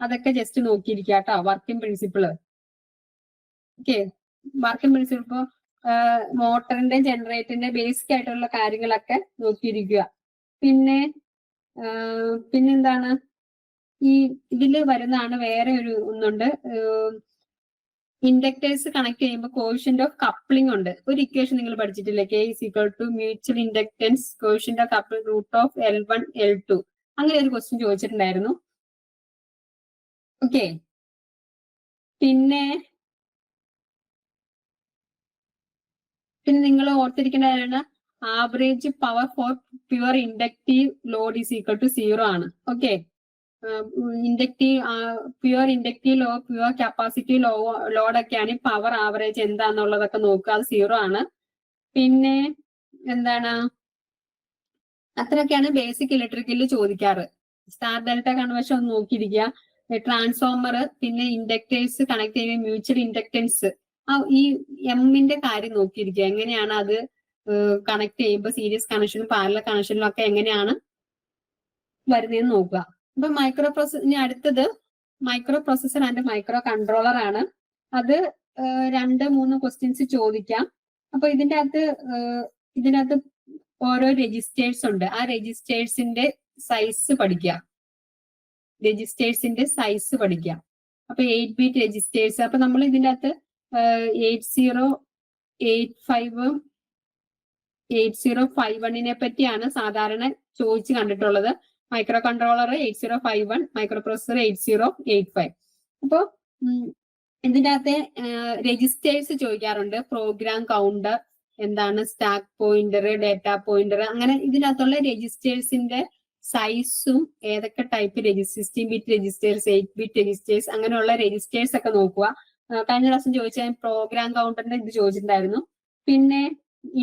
അതൊക്കെ ജസ്റ്റ് നോക്കിയിരിക്കുക കേട്ടോ. Working principle. Okay. Working principle ഇപ്പോ മോട്ടറിന്റെ, ജനറേറ്ററിന്റെ ബേസിക് ആയിട്ടുള്ള കാര്യങ്ങളൊക്കെ നോക്കിയിരിക്കുക. പിന്നെന്താണ് ഈ ഇതിൽ വരുന്നതാണ് വേറെ ഒരു ഒന്നുണ്ട്, ഇൻഡക്ടേഴ്സ് കണക്ട് ചെയ്യുമ്പോൾ കോഷ്യന്റ് ഓഫ് കപ്ലിംഗ് ഉണ്ട്. ഒരു ഇക്വേഷൻ നിങ്ങൾ പഠിച്ചിട്ടില്ലേ, K is equal to mutual inductance quotient of coupling root of L1 L2. അങ്ങനെ ഒരു ക്വസ്റ്റ്യൻ ചോദിച്ചിട്ടുണ്ടായിരുന്നു. ഓക്കെ. പിന്നെ നിങ്ങൾ ഓർത്തിരിക്കേണ്ടതാണ് average power for pure inductive load is equal to 0 ആണ്. Okay. Pure inductive load, pure capacitive ലോഡൊക്കെയാണ് പവർ ആവറേജ് എന്താന്നുള്ളതൊക്കെ നോക്കുക, അത് 0 ആണ്. പിന്നെ എന്താണ്, അത്രയൊക്കെയാണ് ബേസിക് ഇലക്ട്രിക്കലിൽ ചോദിക്കാറ്. സ്റ്റാർ ഡെൽറ്റ കൺവേർഷൻ ഒന്ന് നോക്കിയിരിക്കുക. ട്രാൻസ്ഫോമർ, പിന്നെ ഇൻഡക്ടേഴ്സ് കണക്ട് ചെയ്യുന്ന മ്യൂച്വൽ ഇൻഡക്ടൻസ്, ഈ എമ്മിന്റെ കാര്യം നോക്കിയിരിക്കുക. എങ്ങനെയാണ് അത് കണക്ട് ചെയ്യുമ്പോൾ സീരീസ് കണക്ഷനും പാരലൽ കണക്ഷനിലും ഒക്കെ എങ്ങനെയാണ് വരുന്നതെന്ന് നോക്കുക. അപ്പൊ ഇനി അടുത്തത് micro processor and micro controller ആണ്. അത് 2-3 ക്വസ്റ്റ്യൻസ് ചോദിക്കാം. അപ്പൊ ഇതിനകത്ത് ഓരോ രജിസ്റ്റേഴ്സ് ഉണ്ട്. ആ രജിസ്റ്റേഴ്സിന്റെ സൈസ് പഠിക്കുക. അപ്പൊ 8 ബിറ്റ് രജിസ്റ്റേഴ്സ്. അപ്പൊ നമ്മൾ ഇതിന്റെ അകത്ത് 8085 8051 പറ്റിയാണ് സാധാരണ ചോദിച്ചു കണ്ടിട്ടുള്ളത്. Micro controller 8051, micro processor 8085. അപ്പോ ഇതിന്റെ അകത്തെ രജിസ്റ്റേഴ്സ് ചോദിക്കാറുണ്ട്. പ്രോഗ്രാം കൗണ്ടർ എന്താണ്, സ്റ്റാക്ക് പോയിന്റർ, ഡേറ്റ പോയിന്റർ, അങ്ങനെ ഇതിനകത്തുള്ള രജിസ്റ്റേഴ്സിന്റെ സൈസും ഏതൊക്കെ type 16 bit registers, 8 bit registers, അങ്ങനെയുള്ള രജിസ്റ്റേഴ്സ് ഒക്കെ നോക്കുക. കഴിഞ്ഞ പ്രാവശ്യം ചോദിച്ചാൽ പ്രോഗ്രാം കൗണ്ടറിന്റെ ഇത് ചോദിച്ചിട്ടുണ്ടായിരുന്നു. പിന്നെ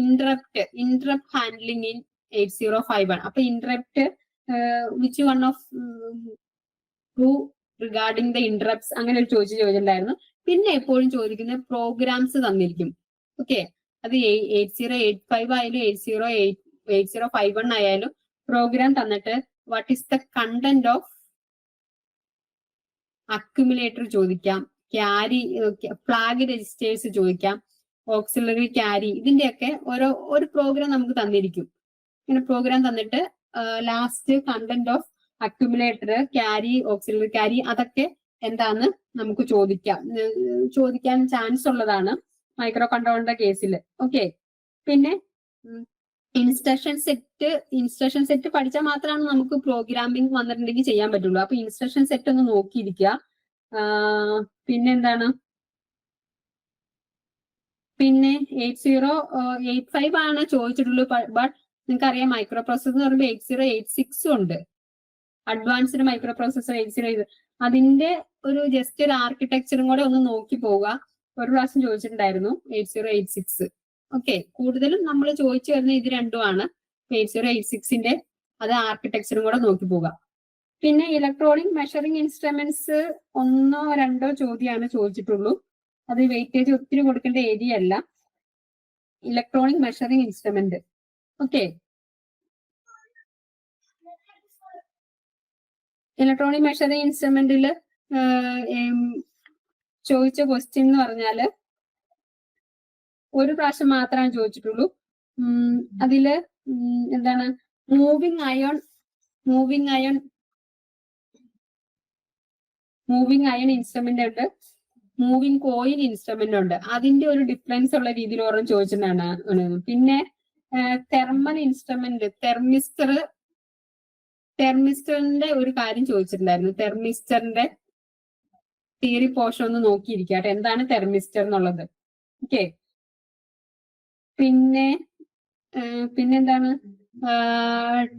ഇന്ററപ്റ്റ് ഹാൻഡ്ലിംഗ് ഇൻ 8051. അപ്പൊ interrupt which one of regarding the interrupts, അങ്ങനെ ഒരു ചോദിച്ചിട്ടുണ്ടായിരുന്നു. പിന്നെ എപ്പോഴും ചോദിക്കുന്ന പ്രോഗ്രാംസ് തന്നിരിക്കും. ഓക്കെ, അത് 8085 ആയാലും 8051 ആയാലും പ്രോഗ്രാം തന്നിട്ട് what is the content of accumulator ചോദിക്കാം, ക്യാരി ഫ്ലാഗ് രജിസ്റ്റേഴ്സ് ചോദിക്കാം, ഓക്സിലറി ക്യാരി, ഇതിന്റെയൊക്കെ ഒരു പ്രോഗ്രാം നമുക്ക് തന്നിരിക്കും. ഇങ്ങനെ പ്രോഗ്രാം തന്നിട്ട് last content of accumulator, carry, auxiliary carry, അതൊക്കെ എന്താന്ന് നമുക്ക് ചോദിക്കാൻ ചാൻസ് ഉള്ളതാണ് മൈക്രോ കൺട്രോളറിന്റെ കേസിൽ. ഓക്കെ, പിന്നെ ഇൻസ്ട്രക്ഷൻ സെറ്റ് പഠിച്ചാൽ മാത്രമാണ് നമുക്ക് പ്രോഗ്രാമിംഗ് വന്നിട്ടുണ്ടെങ്കിൽ ചെയ്യാൻ പറ്റുള്ളൂ. അപ്പൊ ഇൻസ്ട്രക്ഷൻ സെറ്റ് ഒന്ന് നോക്കിയിരിക്കുക. പിന്നെന്താണ്, പിന്നെ 8085 ആണ് ചോദിച്ചിട്ടുള്ളൂ. ബട്ട് നിങ്ങൾക്കറിയാം മൈക്രോ പ്രോസസർ എന്ന് പറയുമ്പോൾ 8086 ഉണ്ട്. Advanced micro processor 80. അതിന്റെ ജസ്റ്റ് ഒരു ആർക്കിടെക്ചറും കൂടെ ഒന്ന് നോക്കി പോവുക. ഒരു പ്രാവശ്യം ചോദിച്ചിട്ടുണ്ടായിരുന്നു 8086. ഓക്കെ, കൂടുതലും നമ്മൾ ചോദിച്ചു വരുന്ന ഇത് രണ്ടുമാണ്. 8086ന്റെ അത് ആർക്കിടെക്ചറും കൂടെ നോക്കി പോവുക. പിന്നെ ഇലക്ട്രോണിക് മെഷറിംഗ് ഇൻസ്ട്രുമെന്റ്സ് 1-2 ചോദ്യമാണ് ചോദിച്ചിട്ടുള്ളൂ. അത് വെയിറ്റേജ് ഒത്തിരി കൊടുക്കേണ്ട ഏരിയ അല്ല. Electronic measuring instrument. Okay, electronic measuring ഇൻസ്ട്രുമെന്റിൽ ചോദിച്ച ക്വസ്റ്റ്യൻ എന്ന് പറഞ്ഞാല് ഒരു പ്രാവശ്യം മാത്രമേ ചോദിച്ചിട്ടുള്ളൂ. അതില് എന്താണ്, മൂവിങ് അയൺ ഇൻസ്ട്രുമെന്റ് ഉണ്ട്, മൂവിങ് കോയിൻ ഇൻസ്ട്രുമെന്റ് ഉണ്ട്. അതിന്റെ ഒരു ഡിഫറൻസ് ഉള്ള രീതിയിൽ ഓരോ ചോദിച്ചിട്ടാണ്. പിന്നെ തെർമൽ ഇൻസ്ട്രുമെന്റ്, തെർമിസ്റ്ററിന്റെ ഒരു കാര്യം ചോദിച്ചിട്ടുണ്ടായിരുന്നു. തെർമിസ്റ്ററിന്റെ തിയറി പോർഷൻ ഒന്ന് നോക്കിയിരിക്കട്ടെ, എന്താണ് തെർമിസ്റ്റർ എന്നുള്ളത്. ഓക്കെ, പിന്നെന്താണ്,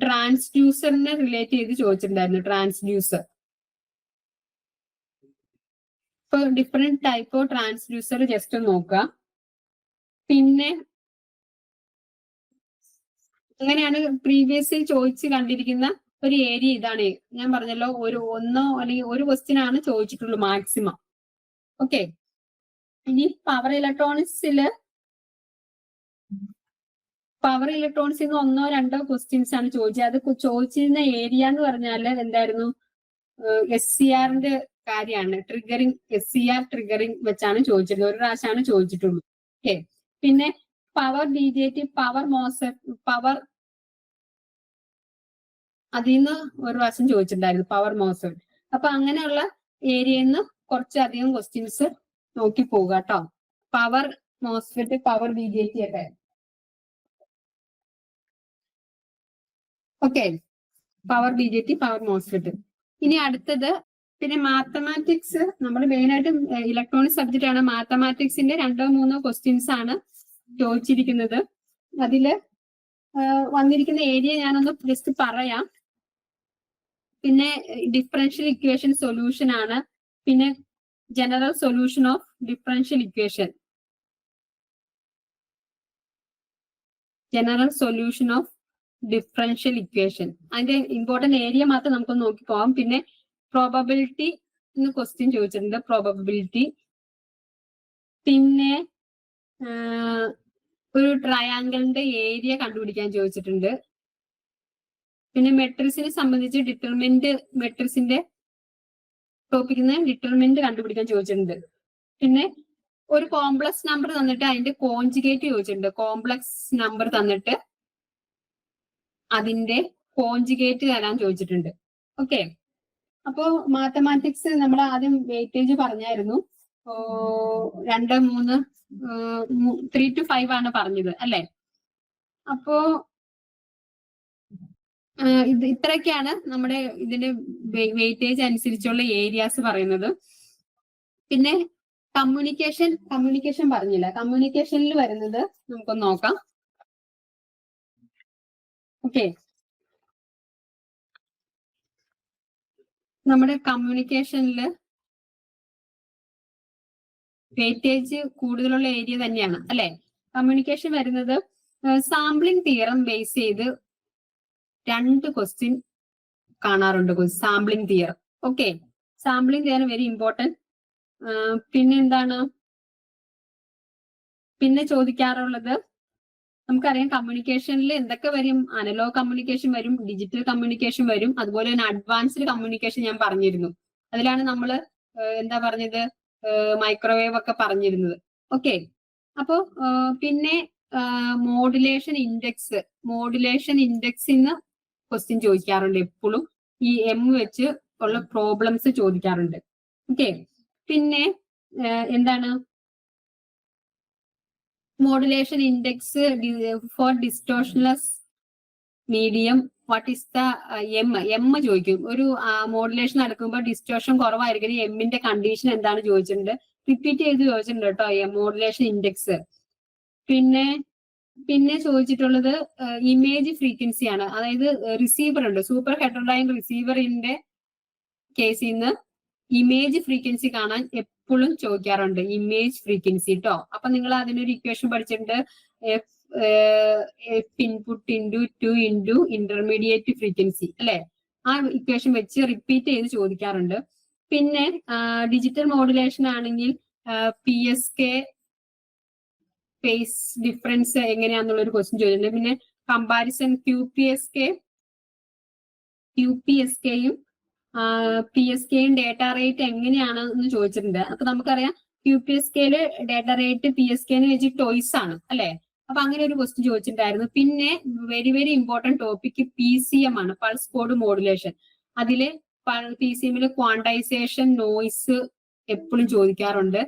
ട്രാൻസ്ഡ്യൂസറിനെ റിലേറ്റ് ചെയ്ത് ചോദിച്ചിട്ടുണ്ടായിരുന്നു. ട്രാൻസ്ഡ്യൂസർ, ഇപ്പൊ different type of transducer just ഒന്ന് നോക്കുക. പിന്നെ അങ്ങനെയാണ് പ്രീവിയസ് ചോദിച്ച് കണ്ടിരിക്കുന്ന ഒരു ഏരിയ. ഇതാണ് ഞാൻ പറഞ്ഞല്ലോ, ഒന്നോ അല്ലെങ്കിൽ ഒരു ക്വസ്റ്റ്യൻ ആണ് ചോദിച്ചിട്ടുള്ളൂ മാക്സിമം. ഓക്കെ, ഇനി പവർ ഇലക്ട്രോണിക്സിൽ 1-2 ക്വസ്റ്റ്യൻസ് ആണ് ചോദിച്ചത്. അത് ചോദിച്ചിരുന്ന ഏരിയ എന്ന് പറഞ്ഞാൽ എന്തായിരുന്നു, SCRന്റെ കാര്യമാണ്. SCR ട്രിഗറിംഗ് വെച്ചാണ് ചോദിച്ചിരുന്നത്. ഒരു പ്രാവശ്യമാണ് ചോദിച്ചിട്ടുള്ളൂ. ഓക്കെ, പിന്നെ പവർ BJT, പവർ അതിൽ നിന്ന് ഒരു പ്രാവശ്യം ചോദിച്ചിട്ടുണ്ടായിരുന്നു, പവർ മോസ്ഫെറ്റ്. അപ്പൊ അങ്ങനെയുള്ള ഏരിയയിൽ നിന്ന് കുറച്ചധികം ക്വസ്റ്റ്യൻസ് നോക്കി പോവുക കേട്ടോ. പവർ മോസ്ഫെറ്റ്, പവർ BJT ഒക്കെ. Okay, power BJT, power MOSFET. ഇനി അടുത്തത് പിന്നെ മാത്തമാറ്റിക്സ്. നമ്മൾ മെയിൻ ആയിട്ട് ഇലക്ട്രോണിക് സബ്ജക്റ്റ് ആണ്. മാത്തമാറ്റിക്സിന്റെ 2-3 ക്വസ്റ്റ്യൻസ് ആണ് ചോദിച്ചിരിക്കുന്നത്. അതില് വന്നിരിക്കുന്ന ഏരിയ ഞാനൊന്ന് ജസ്റ്റ് പറയാം. പിന്നെ ഡിഫറൻഷ്യൽ ഇക്വേഷൻ സൊല്യൂഷൻ ആണ്. പിന്നെ general solution of differential equation, അതിന്റെ ഇമ്പോർട്ടന്റ് ഏരിയ മാത്രം നമുക്കൊന്ന് നോക്കി പോവാം. പിന്നെ പ്രോബബിലിറ്റി എന്ന് ക്വസ്റ്റ്യൻ ചോദിച്ചിട്ടുണ്ട്, പ്രോബബിലിറ്റി. പിന്നെ ഒരു ട്രയാങ്കിളിന്റെ ഏരിയ കണ്ടുപിടിക്കാൻ ചോദിച്ചിട്ടുണ്ട്. പിന്നെ മെട്രിക്സിനെ സംബന്ധിച്ച് മെട്രിക്സിന്റെ ടോപ്പിക്കിൽ നിന്ന് ഡിറ്റർമിനന്റ് കണ്ടുപിടിക്കാൻ ചോദിച്ചിട്ടുണ്ട്. പിന്നെ ഒരു കോംപ്ലക്സ് നമ്പർ തന്നിട്ട് അതിന്റെ കോൺജുഗേറ്റ് ചോദിച്ചിട്ടുണ്ട്. കോംപ്ലക്സ് നമ്പർ തന്നിട്ട് അതിന്റെ കോൺജുഗേറ്റ് തരാൻ ചോദിച്ചിട്ടുണ്ട്. ഓക്കെ, അപ്പോ മാത്തമാറ്റിക്സ് നമ്മൾ ആദ്യം വെയിറ്റേജ് പറഞ്ഞായിരുന്നു. 2, 3, 3 to 5 ആണ് പറഞ്ഞത് അല്ലെ. അപ്പോ ഇത്രയൊക്കെയാണ് നമ്മുടെ ഇതിന്റെ വെയിറ്റേജ് അനുസരിച്ചുള്ള ഏരിയാസ് പറയുന്നത്. പിന്നെ കമ്മ്യൂണിക്കേഷൻ പറഞ്ഞില്ല. കമ്മ്യൂണിക്കേഷനിൽ വരുന്നത് നമുക്കൊന്ന് നോക്കാം. ഓക്കെ, നമ്മുടെ കമ്മ്യൂണിക്കേഷനിൽ വെയിറ്റേജ് കൂടുതലുള്ള ഏരിയ തന്നെയാണ് അല്ലെ. കമ്മ്യൂണിക്കേഷൻ വരുന്നത് സാമ്പിളിംഗ് തിയറം ബേസ് ചെയ്ത് 2 ക്വസ്റ്റ്യൻ കാണാറുണ്ട്. Sampling theorem. Okay, sampling theorem very important. പിന്നെ എന്താണ് പിന്നെ ചോദിക്കാറുള്ളത്? നമുക്കറിയാം കമ്മ്യൂണിക്കേഷനിൽ എന്തൊക്കെ വരും. അനലോഗ് കമ്മ്യൂണിക്കേഷൻ വരും, ഡിജിറ്റൽ കമ്മ്യൂണിക്കേഷൻ വരും, അതുപോലെ തന്നെ അഡ്വാൻസ്ഡ് കമ്മ്യൂണിക്കേഷൻ ഞാൻ പറഞ്ഞിരുന്നു. അതിലാണ് നമ്മൾ എന്താ പറഞ്ഞത്, മൈക്രോവേവ് ഒക്കെ പറഞ്ഞിരുന്നത്. ഓക്കെ, അപ്പോ പിന്നെ മോഡുലേഷൻ ഇൻഡെക്സിന്ന് ക്വസ്റ്റ്യൻ ചോദിക്കാറുണ്ട്. എപ്പോഴും ഈ എം വെച്ച് ഉള്ള പ്രോബ്ലംസ് ചോദിക്കാറുണ്ട്. ഓക്കെ, പിന്നെ എന്താണ് modulation index for distortionless medium. What is the M ചോദിക്കും. ഒരു മോഡുലേഷൻ നടക്കുമ്പോൾ ഡിസ്റ്റോർഷൻ കുറവായിരിക്കും. എമ്മിന്റെ കണ്ടീഷൻ എന്താണ് ചോദിച്ചിട്ടുണ്ട്. റിപ്പീറ്റ് ചെയ്ത് ചോദിച്ചിട്ടുണ്ട് കേട്ടോ മോഡുലേഷൻ ഇൻഡെക്സ്. പിന്നെ ചോദിച്ചിട്ടുള്ളത് ഇമേജ് ഫ്രീക്വൻസി ആണ്. അതായത് റിസീവർ ഉണ്ട്, സൂപ്പർ ഹെറ്ററോഡൈൻ റിസീവറിന്റെ കേസിൽ നിന്ന് ഇമേജ് ഫ്രീക്വൻസി കാണാൻ എപ്പോഴും ചോദിക്കാറുണ്ട്. ഇമേജ് ഫ്രീക്വൻസി കേട്ടോ. അപ്പൊ നിങ്ങൾ അതിനൊരു ഇക്വേഷൻ പഠിച്ചിട്ടുണ്ട്. F input into 2 into intermediate frequency അല്ലെ. ആ ഇക്വേഷൻ വെച്ച് റിപ്പീറ്റ് ചെയ്ത് ചോദിക്കാറുണ്ട്. പിന്നെ ഡിജിറ്റൽ മോഡുലേഷൻ ആണെങ്കിൽ PSK ഫേസ് ഡിഫറൻസ് എങ്ങനെയാന്നുള്ളൊരു ക്വസ്റ്റ്യൻ ചോദിച്ചിട്ടുണ്ട്. പിന്നെ കമ്പാരിസൺ QPSKയും PSKയും ഡേറ്റ റേറ്റ് എങ്ങനെയാണ് എന്ന് ചോദിച്ചിട്ടുണ്ട്. അപ്പൊ നമുക്കറിയാം QPSKയില് ഡേറ്റ റേറ്റ് PSKന് വെച്ച് ടോയ്സ് ആണ് അല്ലെ. അപ്പൊ അങ്ങനെ ഒരു ക്വസ്റ്റ്യൻ ചോദിച്ചിട്ടുണ്ടായിരുന്നു. പിന്നെ very very important topic PCM ആണ്, പൾസ് കോഡ് മോഡുലേഷൻ. അതില് PCMല് ക്വാണ്ടൈസേഷൻ നോയ്സ് എപ്പോഴും ചോദിക്കാറുണ്ട്.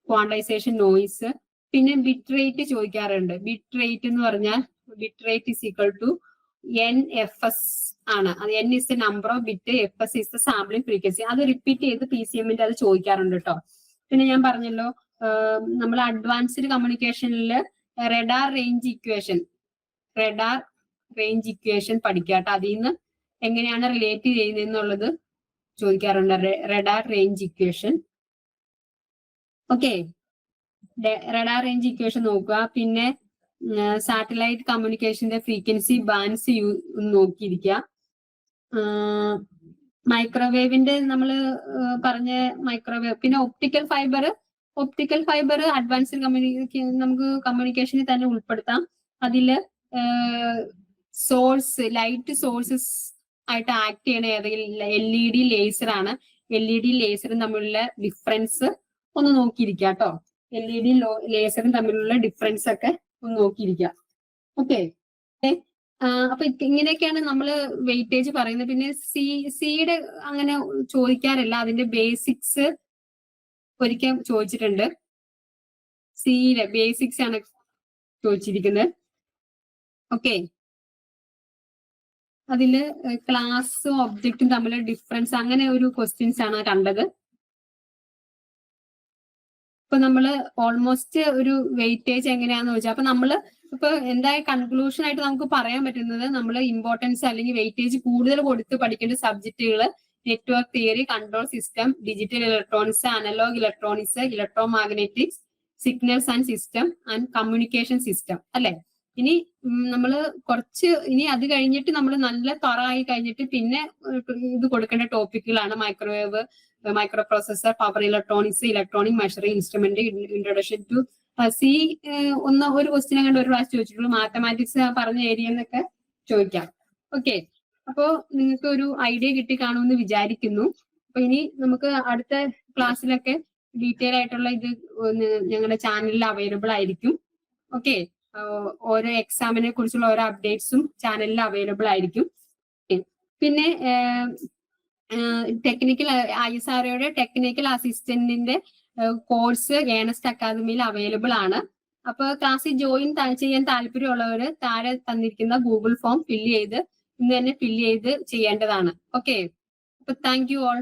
Quantization noise. പിന്നെ ബിറ്റ് റേറ്റ് ചോദിക്കാറുണ്ട്. ബിറ്റ് റേറ്റ് എന്ന് പറഞ്ഞാൽ bit rate is equal to NFS ആണ്. അത് N is the number of bit, FS is the sampling frequency. അത് റിപ്പീറ്റ് ചെയ്ത് PCMന്റെ അത് ചോദിക്കാറുണ്ട് കേട്ടോ. പിന്നെ ഞാൻ പറഞ്ഞല്ലോ നമ്മൾ അഡ്വാൻസ്ഡ് കമ്മ്യൂണിക്കേഷനിൽ റഡാർ റേഞ്ച് ഇക്വേഷൻ പഠിക്കാട്ടോ. അതിൽ നിന്ന് എങ്ങനെയാണ് റിലേറ്റ് ചെയ്യുന്നതെന്നുള്ളത് ചോദിക്കാറുണ്ട്. Radar range equation. Okay, radar range equation നോക്കുക. പിന്നെ സാറ്റലൈറ്റ് കമ്മ്യൂണിക്കേഷന്റെ ഫ്രീക്വൻസി ബാൻഡ്സ് നോക്കിയിരിക്കുക. മൈക്രോവേവിന്റെ നമ്മൾ പറഞ്ഞ മൈക്രോവേവ്. പിന്നെ ഒപ്റ്റിക്കൽ ഫൈബർ അഡ്വാൻസ്ഡ് നമുക്ക് കമ്മ്യൂണിക്കേഷനിൽ തന്നെ ഉൾപ്പെടുത്താം. അതില് ലൈറ്റ് സോഴ്സസ് ആയിട്ട് ആക്ട് ചെയ്യണ ഏതെങ്കിലും LED ലേസർ ആണ്. LED ലേസറും തമ്മിലുള്ള ഡിഫറൻസ് ഒന്ന് നോക്കിയിരിക്കുക കേട്ടോ. LED ലേസറും തമ്മിലുള്ള ഡിഫറൻസ് ഒക്കെ ഒന്ന് നോക്കിയിരിക്കുക. ഓക്കെ, അപ്പൊ ഇങ്ങനെയൊക്കെയാണ് നമ്മൾ വെയിറ്റേജ് പറയുന്നത്. പിന്നെ സിയുടെ അങ്ങനെ ചോദിക്കാറില്ല. അതിന്റെ ബേസിക്സ് ഒരിക്കൽ ചോദിച്ചിട്ടുണ്ട്. സിയിലെ ബേസിക്സ് ആണ് ചോദിച്ചിരിക്കുന്നത്. ഓക്കെ, അതില് ക്ലാസ്സും ഒബ്ജക്റ്റും തമ്മിലുള്ള ഡിഫറൻസ് അങ്ങനെ ഒരു ക്വസ്റ്റ്യൻസ് ആണ് കണ്ടത്. ഇപ്പൊ നമ്മള് ഓൾമോസ്റ്റ് ഒരു വെയിറ്റേജ് എങ്ങനെയാന്ന് ചോദിച്ചാൽ അപ്പൊ നമ്മള് ഇപ്പൊ എന്തായ കൺക്ലൂഷൻ ആയിട്ട് നമുക്ക് പറയാൻ പറ്റുന്നത്, നമ്മൾ ഇമ്പോർട്ടൻസ് അല്ലെങ്കിൽ വെയിറ്റേജ് കൂടുതൽ കൊടുത്ത് പഠിക്കേണ്ട സബ്ജക്റ്റുകൾ network theory, control system, digital electronics, analogue electronics, electromagnetics, signals and system and communication system അല്ലെ. ഇനി നമ്മള് ഇനി അത് കഴിഞ്ഞിട്ട് നമ്മൾ നല്ല തറായി കഴിഞ്ഞിട്ട് പിന്നെ ഇത് കൊടുക്കേണ്ട ടോപ്പിക്കുകളാണ് microwave, microprocessor, power electronics, electronic measuring instrument, introduction to C ഒരു ക്വസ്റ്റ്യൻ കണ്ട് ഒരു പ്രാവശ്യം ചോദിച്ചിട്ടുള്ളൂ. മാത്തമാറ്റിക്സ് പറഞ്ഞ ഏരിയ എന്നൊക്കെ ചോദിക്കാം. ഓക്കെ, അപ്പോ നിങ്ങൾക്ക് ഒരു ഐഡിയ കിട്ടി കാണുമെന്ന് വിചാരിക്കുന്നു. അപ്പൊ ഇനി നമുക്ക് അടുത്ത ക്ലാസ്സിലൊക്കെ ഡീറ്റെയിൽ ആയിട്ടുള്ള ഇത് ഞങ്ങളുടെ ചാനലിൽ അവൈലബിൾ ആയിരിക്കും. ഓക്കെ, ഓരോ എക്സാമിനെ കുറിച്ചുള്ള ഓരോ അപ്ഡേറ്റ്സും ചാനലിൽ അവൈലബിൾ ആയിരിക്കും. പിന്നെ ടെക്നിക്കൽ ISROയുടെ ടെക്നിക്കൽ അസിസ്റ്റന്റിന്റെ കോഴ്സ് ഏണസ്റ്റ് അക്കാദമിയിൽ അവൈലബിൾ ആണ്. അപ്പൊ ക്ലാസ്സിൽ ജോയിൻ ചെയ്യാൻ താല്പര്യമുള്ളവര് താഴെ തന്നിരിക്കുന്ന ഗൂഗിൾ ഫോം ഇന്ന് തന്നെ ഫില്ല് ചെയ്ത് ചെയ്യേണ്ടതാണ്. ഓക്കെ, അപ്പൊ താങ്ക് യു ഓൾ.